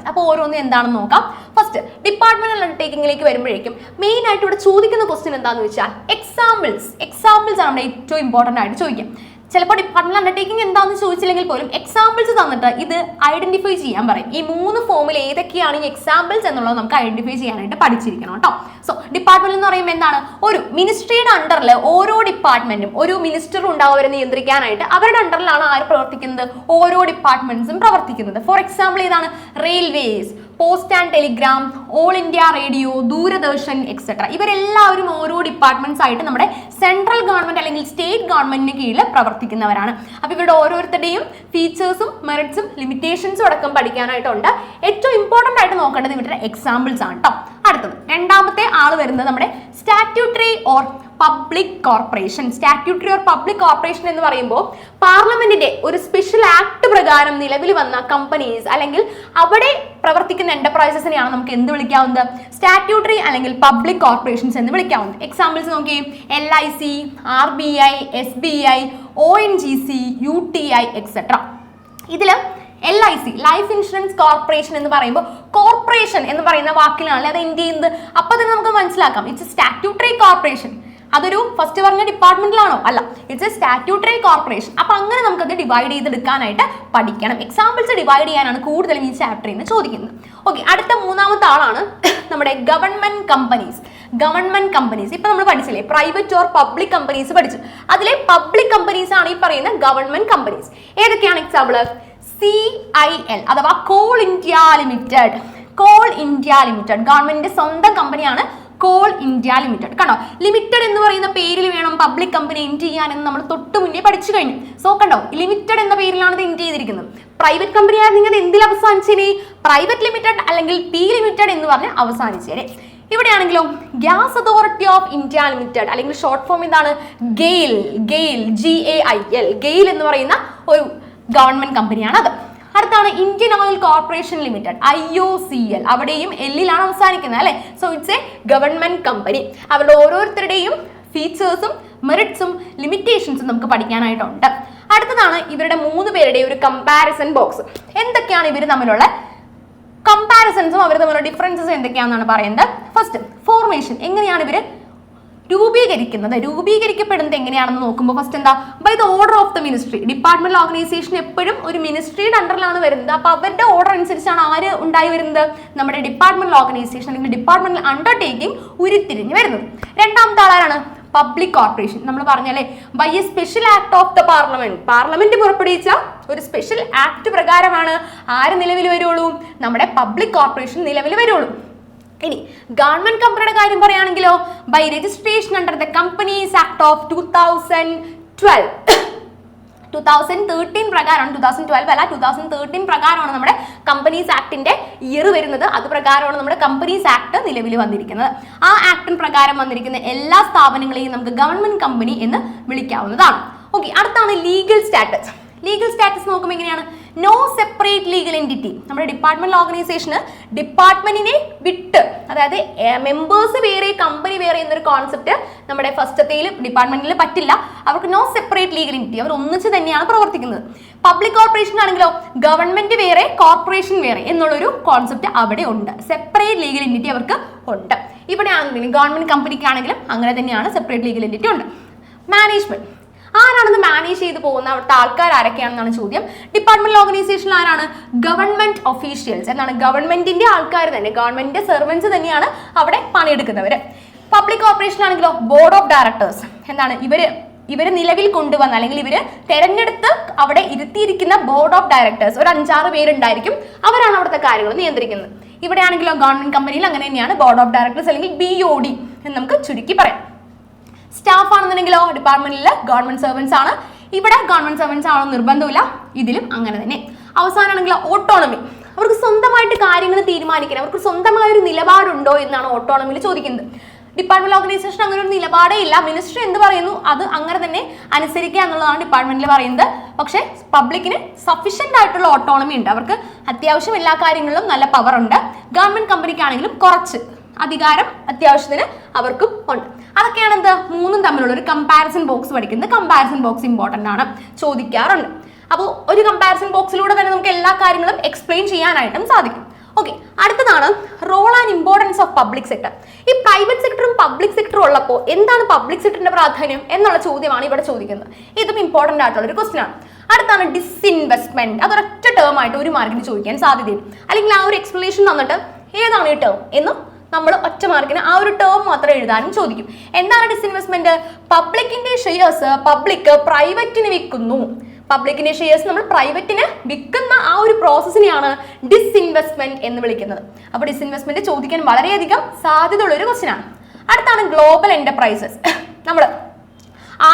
അപ്പോൾ ഓരോന്നും എന്താണെന്ന് നോക്കാം. ഫസ്റ്റ് ഡിപ്പാർട്ട്മെന്റൽ അണ്ടർടേക്കിംഗിലേക്ക് വരുമ്പോഴേക്കും മെയിൻ ആയിട്ട് ഇവിടെ ചോദിക്കുന്ന ക്വസ്റ്റ്യൻ എന്താണെന്ന് വെച്ചാൽ എക്സാമ്പിൾസ് ആണ് ഏറ്റവും ഇമ്പോർട്ടന്റ് ആയിട്ട് ചോദിക്കാം. ചിലപ്പോൾ ഡിപ്പാർട്ട്മെന്റൽ അണ്ടർടേക്കിംഗ് എന്താണെന്ന് ചോദിച്ചില്ലെങ്കിൽ പോലും എക്സാമ്പിൾസ് തന്നിട്ട് ഇത് ഐഡന്റിഫൈ ചെയ്യാൻ പറയും. ഈ 3 ഫോമിൽ ഏതൊക്കെയാണ് ഈ എക്സാമ്പിൾസ് എന്നുള്ളത് നമുക്ക് ഐഡന്റിഫൈ ചെയ്യാനായിട്ട് പഠിച്ചിരിക്കണം കേട്ടോ. സോ ഡിപ്പാർട്ട്മെന്റ് എന്ന് പറയുമ്പോൾ എന്താണ്? ഒരു മിനിസ്ട്രിയുടെ അണ്ടറിൽ ഓരോ ഡിപ്പാർട്ട്മെന്റും ഒരു മിനിസ്റ്റർ ഉണ്ടാവും അവരെ നിയന്ത്രിക്കാനായിട്ട്. അവരുടെ അണ്ടറിലാണ് ആര് പ്രവർത്തിക്കുന്നത്? ഓരോ ഡിപ്പാർട്ട്മെന്റ്സും പ്രവർത്തിക്കുന്നത്. ഫോർ എക്സാമ്പിൾ ഏതാണ്? Railways, post and Telegram, all India radio, Doordarshan etcetera. ഇവരെല്ലാവരും ഓരോ ഡിപ്പാർട്ട്മെന്റ്സ് ആയിട്ട് നമ്മുടെ സെൻട്രൽ ഗവൺമെന്റ് അല്ലെങ്കിൽ സ്റ്റേറ്റ് ഗവൺമെന്റിന് കീഴിൽ പ്രവർത്തിക്കുന്നവരാണ്. അപ്പോൾ ഇവരുടെ ഓരോരുത്തരുടെയും ഫീച്ചേഴ്സും മെറിറ്റ്സും ലിമിറ്റേഷൻസും അടക്കം പഠിക്കാനായിട്ടുണ്ട്. ഏറ്റവും ഇമ്പോർട്ടന്റ് ആയിട്ട് നോക്കേണ്ടത് ഇവരുടെ എക്സാമ്പിൾസ് ആണ് കേട്ടോ. അടുത്തത് രണ്ടാമത്തെ ആൾ വരുന്നത് നമ്മുടെ സ്റ്റാറ്റ്യൂട്ടറി ഓർ പബ്ലിക് കോർപ്പറേഷൻ. എന്ന് പറയുമ്പോൾ പാർലമെന്റിന്റെ ഒരു സ്പെഷ്യൽ ആക്ട് പ്രകാരം നിലവിൽ വന്ന കമ്പനീസ് അല്ലെങ്കിൽ അവിടെ പ്രവർത്തിക്കുന്ന എന്റർപ്രൈസസിനെയാണ് നമുക്ക് എന്ത് വിളിക്കാവുന്നത്? സ്റ്റാറ്റ്യൂട്ടറി അല്ലെങ്കിൽ പബ്ലിക് കോർപ്പറേഷൻസ് എന്ന് വിളിക്കാവുന്നത്. എക്സാമ്പിൾസ് നോക്കി. LIC, RBI, SBI, ONGC, UTI etcetera. ഇതിൽ LIC, ലൈഫ് ഇൻഷുറൻസ് കോർപ്പറേഷൻ എന്ന് പറയുമ്പോൾ കോർപ്പറേഷൻ എന്ന് പറയുന്ന വാക്കിലാണല്ലേ അത് എന്ത് ചെയ്യുന്നത്? അപ്പൊ തന്നെ നമുക്ക് മനസ്സിലാക്കാം ഇറ്റ്സ് സ്റ്റാറ്റ്യൂട്ടറി കോർപ്പറേഷൻ. അതൊരു ഫസ്റ്റ് പറഞ്ഞ ഡിപ്പാർട്ട്മെന്റിലാണോ? അല്ല, ഇറ്റ്സ് എ സ്റ്റാറ്റ്യൂട്ടറി കോർപ്പറേഷൻ. അപ്പൊ അങ്ങനെ നമുക്കത് ഡിവൈഡ് ചെയ്തെടുക്കാനായിട്ട് പഠിക്കണം. എക്സാമ്പിൾസ് ഡിവൈഡ് ചെയ്യാനാണ് കൂടുതലും ഈ ചാപ്റ്ററിൽ നിന്ന് ചോദിക്കുന്നത്. ഓക്കെ, അടുത്ത മൂന്നാമത്തെ ആളാണ് നമ്മുടെ ഗവൺമെന്റ് കമ്പനീസ്. ഇപ്പൊ നമ്മൾ പഠിച്ചില്ലേ പ്രൈവറ്റ് ഓർ പബ്ലിക് കമ്പനീസ് പഠിച്ചു. അതിലെ പബ്ലിക് കമ്പനീസ് ആണ് ഈ പറയുന്ന ഗവൺമെന്റ് കമ്പനീസ്. ഏതൊക്കെയാണ് എക്സാമ്പിൾ? CIL അഥവാ കോൾ ഇന്ത്യ ലിമിറ്റഡ്. ഗവൺമെന്റിന്റെ സ്വന്തം കമ്പനിയാണ് കോൾ ഇന്ത്യ ലിമിറ്റഡ്. കണ്ടോ, ലിമിറ്റഡ് എന്ന് പറയുന്ന പേരിൽ വേണം പബ്ലിക് കമ്പനി എൻഡ് ചെയ്യാനെന്ന് നമ്മൾ തൊട്ട് മുന്നേ പഠിച്ചു കഴിഞ്ഞു. സോ കണ്ടോ, ലിമിറ്റഡ് എന്ന പേരിലാണ് ഇത് എൻഡ് ചെയ്തിരിക്കുന്നത്. പ്രൈവറ്റ് കമ്പനി ആയിരുന്നെങ്കിൽ എന്തിൽ അവസാനിച്ചേനെ? പ്രൈവറ്റ് ലിമിറ്റഡ് അല്ലെങ്കിൽ P ലിമിറ്റഡ് എന്ന് പറഞ്ഞ് അവസാനിച്ചേനെ. ഇവിടെയാണെങ്കിലോ gas authority of India limited അല്ലെങ്കിൽ ഷോർട്ട് ഫോം എന്താണ്? ഗെയിൽ. GAIL. ഗെയിൽ എന്ന് പറയുന്ന ഒരു ഗവൺമെന്റ് കമ്പനിയാണ് അത്. അടുത്താണ് Indian oil corporation limited, IOCL. അവിടെയും എല്ലിലാണ് അവസാനിക്കുന്നത് അല്ലെ. So it's A government company. അവരുടെ ഓരോരുത്തരുടെയും ഫീച്ചേഴ്സും മെറിറ്റ്സും ലിമിറ്റേഷൻസും നമുക്ക് പഠിക്കാനായിട്ടുണ്ട്. അടുത്തതാണ് ഇവരുടെ 3 പേരുടെ ഒരു കമ്പാരിസൺ ബോക്സ്. എന്തൊക്കെയാണ് ഇവർ തമ്മിലുള്ള കമ്പാരിസൺസും അവർ തമ്മിലുള്ള ഡിഫറൻസസും എന്തൊക്കെയാണെന്നാണ് പറയുന്നത്. First formation. എങ്ങനെയാണ് ഇവർ രൂപീകരിക്കപ്പെടുന്നത് എങ്ങനെയാണെന്ന് നോക്കുമ്പോൾ ഫസ്റ്റ് എന്താ? By the order of the ministry. Departmental organisation എപ്പോഴും ഒരു മിനിസ്ട്രിയുടെ അണ്ടറിലാണ് വരുന്നത്. അപ്പൊ അവരുടെ ഓർഡർ അനുസരിച്ചാണ് ആര് ഉണ്ടായി വരുന്നത്? നമ്മുടെ ഡിപ്പാർട്ട്മെന്റൽ ഓർഗനൈസേഷൻ അല്ലെങ്കിൽ ഡിപ്പാർട്ട്മെന്റൽ അണ്ടർടേക്കിംഗ് ഉരുത്തിരിഞ്ഞ് വരുന്നത്. രണ്ടാമത്തെ ആളാണ് പബ്ലിക് കോർപ്പറേഷൻ. നമ്മൾ പറഞ്ഞാലേ by a special act of the parliament പുറപ്പെടുവിച്ച ഒരു സ്പെഷ്യൽ ആക്ട് പ്രകാരമാണ് ആര് നിലവിൽ വരുള്ളൂ? നമ്മുടെ പബ്ലിക് കോർപ്പറേഷൻ നിലവിൽ വരുള്ളൂ. ഇനി ഗവൺമെന്റ് കമ്പനിയുടെ കാര്യം പറയുകയാണെങ്കിലോ by registration under the companies act of 2013 പ്രകാരമാണ്. 2012 അല്ല, 2013 പ്രകാരമാണ് നമ്മുടെ കമ്പനീസ് ആക്ടിന്റെ ഇയർ വരുന്നത്. അത് പ്രകാരമാണ് നമ്മുടെ കമ്പനീസ് ആക്ട് നിലവിൽ വന്നിരിക്കുന്നത്. ആ ആക്ടിന് പ്രകാരം വന്നിരിക്കുന്ന എല്ലാ സ്ഥാപനങ്ങളെയും നമുക്ക് ഗവൺമെന്റ് കമ്പനി എന്ന് വിളിക്കാവുന്നതാണ്. ഓക്കെ, അടുത്താണ് ലീഗൽ സ്റ്റാറ്റസ്. നോക്കുമ്പോൾ എങ്ങനെയാണ്? No separate legal entity. നമ്മുടെ ഡിപ്പാർട്ട്മെന്റൽ ഓർഗനൈസേഷന് ഡിപ്പാർട്ട്മെന്റിനെ വിട്ട്, അതായത് മെമ്പേഴ്സ് വേറെ കമ്പനി വേറെ എന്നൊരു കോൺസെപ്റ്റ് നമ്മുടെ ഫസ്റ്റത്തേൽ ഡിപ്പാർട്ട്മെന്റിൽ പറ്റില്ല. അവർക്ക് നോ സെപ്പറേറ്റ് ലീഗൽ എൻറ്റിറ്റി, അവർ ഒന്നിച്ച് തന്നെയാണ് പ്രവർത്തിക്കുന്നത്. പബ്ലിക് കോർപ്പറേഷൻ ആണെങ്കിലോ ഗവൺമെന്റ് വേറെ കോർപ്പറേഷൻ വേറെ എന്നുള്ളൊരു കോൺസെപ്റ്റ് അവിടെ ഉണ്ട്. സെപ്പറേറ്റ് ലീഗൽ എൻറ്റിറ്റി അവർക്ക് ഉണ്ട്. ഇവിടെ ആണെങ്കിലും ഗവൺമെന്റ് കമ്പനിക്കാണെങ്കിലും അങ്ങനെ തന്നെയാണ്, സെപ്പറേറ്റ് ലീഗൽ എൻറ്റിറ്റി ഉണ്ട്. മാനേജ്മെന്റ്. ആരാണെന്ന് മാനേജ് ചെയ്ത് പോകുന്ന അവിടുത്തെ ആൾക്കാർ ആരൊക്കെയാണെന്നാണ് ചോദ്യം. ഡിപ്പാർട്ട്മെന്റൽ ഓർഗനൈസേഷനിൽ ആരാണ്? Government officials. എന്താണ്? ഗവൺമെന്റിന്റെ ആൾക്കാർ തന്നെ, ഗവൺമെന്റിന്റെ സെർവൻസ് തന്നെയാണ് അവിടെ പണിയെടുക്കുന്നവര്. പബ്ലിക് കോർപ്പറേഷൻ ആണെങ്കിലോ ബോർഡ് ഓഫ് ഡയറക്ടേഴ്സ്. എന്താണ്? ഇവര് ഇവര് നിലവിൽ കൊണ്ടുവന്ന അല്ലെങ്കിൽ ഇവര് തെരഞ്ഞെടുത്ത് അവിടെ ഇരുത്തിയിരിക്കുന്ന ബോർഡ് ഓഫ് ഡയറക്ടേഴ്സ് ഒരു 5-6 പേരുണ്ടായിരിക്കും. അവരാണ് അവിടുത്തെ കാര്യങ്ങൾ നിയന്ത്രിക്കുന്നത്. ഇവിടെയാണെങ്കിലോ ഗവൺമെന്റ് കമ്പനിയിൽ അങ്ങനെ തന്നെയാണ്, ബോർഡ് ഓഫ് ഡയറക്ടേഴ്സ് അല്ലെങ്കിൽ BOD എന്ന് നമുക്ക് ചുരുക്കി പറയാം. സ്റ്റാഫ് ആണെന്നുണ്ടെങ്കിലോ ഡിപ്പാർട്ട്മെന്റിൽ ഗവൺമെന്റ് സർവൻസ് ആണ്. ഇവിടെ ഗവൺമെന്റ് സർവൻസ് ആണോ നിർബന്ധമില്ല, ഇതിലും അങ്ങനെ തന്നെ. അവസാനമാണെങ്കിലോ ഓട്ടോണമി, അവർക്ക് സ്വന്തമായിട്ട് കാര്യങ്ങൾ തീരുമാനിക്കാൻ അവർക്ക് സ്വന്തമായ ഒരു നിലപാടുണ്ടോ എന്നാണ് ഓട്ടോണമിയിൽ ചോദിക്കുന്നത്. ഡിപ്പാർട്ട്മെന്റ് ഓർഗനൈസേഷൻ അങ്ങനെ ഒരു നിലപാടേ ഇല്ല. മിനിസ്റ്റർ എന്ത് പറയുന്നു അത് അങ്ങനെ തന്നെ അനുസരിക്കുക എന്നുള്ളതാണ് ഡിപ്പാർട്ട്മെന്റിൽ പറയുന്നത്. പക്ഷേ പബ്ലിക്കിന് സഫീഷ്യന്റ് ആയിട്ടുള്ള ഓട്ടോണമി ഉണ്ട്, അവർക്ക് അത്യാവശ്യം എല്ലാ കാര്യങ്ങളിലും നല്ല പവർ ഉണ്ട്. ഗവൺമെന്റ് കമ്പനിക്കാണെങ്കിലും കുറച്ച് അധികാരം അത്യാവശ്യത്തിന് അവർക്കും ഉണ്ട്. അതൊക്കെയാണ് എന്ത് മൂന്നും തമ്മിലുള്ള ഒരു കമ്പാരിസൺ ബോക്സ് പഠിക്കുന്നത്. കമ്പാരിസൺ ബോക്സ് ഇമ്പോർട്ടന്റ് ആണ്, ചോദിക്കാറുണ്ട്. അപ്പോൾ ഒരു കമ്പാരിസൺ ബോക്സിലൂടെ തന്നെ നമുക്ക് എല്ലാ കാര്യങ്ങളും എക്സ്പ്ലെയിൻ ചെയ്യാനായിട്ടും സാധിക്കും. ഓക്കെ, അടുത്തതാണ് role and importance of public sector. ഈ പ്രൈവറ്റ് സെക്ടറും പബ്ലിക് സെക്ടറും ഉള്ളപ്പോൾ എന്താണ് പബ്ലിക് സെക്ടറിന്റെ പ്രാധാന്യം എന്നുള്ള ചോദ്യമാണ് ഇവിടെ ചോദിക്കുന്നത്. ഇതും ഇമ്പോർട്ടന്റ് ആയിട്ടുള്ള ഒരു ക്വസ്റ്റ്യൻ ആണ്. അടുത്താണ് ഡിസ്ഇൻവെസ്റ്റ്മെന്റ്. അതൊരൊറ്റ ടേം ആയിട്ട് ഒരു മാർക്കിന് ചോദിക്കാൻ സാധ്യതയുണ്ട്. അല്ലെങ്കിൽ ആ ഒരു എക്സ്പ്ലനേഷൻ തന്നിട്ട് ഏതാണ് ഈ ടേം എന്നും നമ്മൾ ഒറ്റ മാർക്കിന് ആ ഒരു ടേം മാത്രം എഴുതാനും ചോദിക്കും. എന്താണ് ഡിസ്ഇൻവെസ്റ്റ്മെന്റ്? പബ്ലിക്കിന്റെ ഷെയർസ് പബ്ലിക് പ്രൈവറ്റിന് വിൽക്കുന്നു. പബ്ലിക്കിന്റെ ഷെയർസ് നമ്മൾ പ്രൈവറ്റിന് വിൽക്കുന്ന ആ ഒരു പ്രോസസ്സിനെയാണ് ഡിസ്ഇൻവെസ്റ്റ്മെന്റ് എന്ന് വിളിക്കുന്നത്. അപ്പോൾ ഡിസ്ഇൻവെസ്റ്റ്മെന്റ് ചോദിക്കാൻ വളരെയധികം സാധ്യതയുള്ള ഒരു ക്വസ്റ്റ്യൻ ആണ്. അടുത്താണ് ഗ്ലോബൽ എന്റർപ്രൈസസ്. നമ്മൾ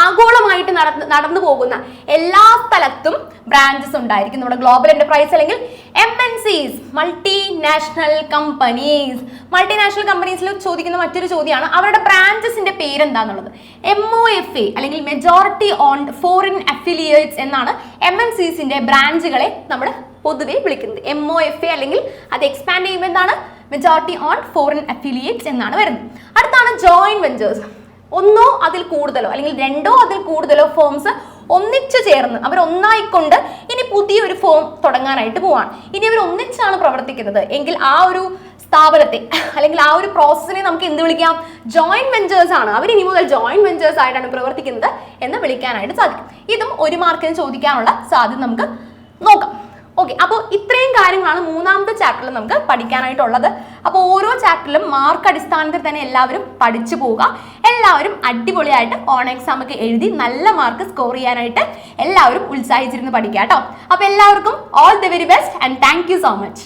ആഗോളമായിട്ട് നടന്നു പോകുന്ന എല്ലാ സ്ഥലത്തും ബ്രാഞ്ചസ് ഉണ്ടായിരിക്കും. നമ്മുടെ ഗ്ലോബൽ എന്റർപ്രൈസ് അല്ലെങ്കിൽ MNCs, മൾട്ടിനാഷണൽ കമ്പനീസ്. മൾട്ടിനാഷണൽ കമ്പനീസിൽ ചോദിക്കുന്ന മറ്റൊരു ചോദ്യമാണ് അവരുടെ ബ്രാഞ്ചസിന്റെ പേരെന്താന്നുള്ളത്. MOFA അല്ലെങ്കിൽ മെജോറിറ്റി ഓൺഡ് ഫോറിൻ അഫിലിയേറ്റ്സ് എന്നാണ് MNCസിന്റെ ബ്രാഞ്ചുകളെ നമ്മൾ പൊതുവെ വിളിക്കുന്നത്. MOFA അല്ലെങ്കിൽ അത് എക്സ്പാൻഡ് ചെയ്യുമ്പോൾ എന്താണ് മെജോറിറ്റി ഓൺ ഫോറിൻ അഫിലിയേറ്റ്സ് എന്നാണ് വരുന്നത്. അടുത്താണ് ജോയിന്റ് വെഞ്ചേഴ്സ്. ഒന്നോ അതിൽ കൂടുതലോ അല്ലെങ്കിൽ രണ്ടോ അതിൽ കൂടുതലോ ഫേംസ് ഒന്നിച്ചു ചേർന്ന് അവർ ഒന്നായിക്കൊണ്ട് ഇനി പുതിയൊരു ഫേം തുടങ്ങാനായിട്ട് പോവാണ്. ഇനി അവർ ഒന്നിച്ചാണ് പ്രവർത്തിക്കുന്നത് എങ്കിൽ ആ ഒരു സ്ഥാപനത്തെ അല്ലെങ്കിൽ ആ ഒരു പ്രോസസ്സിനെ നമുക്ക് എന്ത് വിളിക്കാം? ജോയിന്റ് വെഞ്ചേഴ്സ് ആണ്. അവർ ഇനി മുതൽ ജോയിന്റ് വെഞ്ചേഴ്സ് ആയിട്ടാണ് പ്രവർത്തിക്കുന്നത് എന്ന് വിളിക്കാനായിട്ട് സാധിക്കും. ഇതും ഒരു മാർക്കിന് ചോദിക്കാനുള്ള സാധ്യത നമുക്ക് നോക്കാം. ഓക്കെ, അപ്പോൾ ഇത്രയും കാര്യങ്ങളാണ് മൂന്നാമത്തെ ചാപ്റ്ററിൽ നമുക്ക് പഠിക്കാനായിട്ടുള്ളത്. അപ്പോൾ ഓരോ ചാപ്റ്ററിലും മാർക്ക് അടിസ്ഥാനത്തിൽ തന്നെ എല്ലാവരും പഠിച്ചു പോവുക. എല്ലാവരും അടിപൊളിയായിട്ട് ഓൺ എക്സാം ഒക്കെ എഴുതി നല്ല മാർക്ക് സ്കോർ ചെയ്യാനായിട്ട് എല്ലാവരും ഉത്സാഹിച്ചിരുന്ന് പഠിക്കുക കേട്ടോ. അപ്പോൾ എല്ലാവർക്കും all the very best and thank you so much.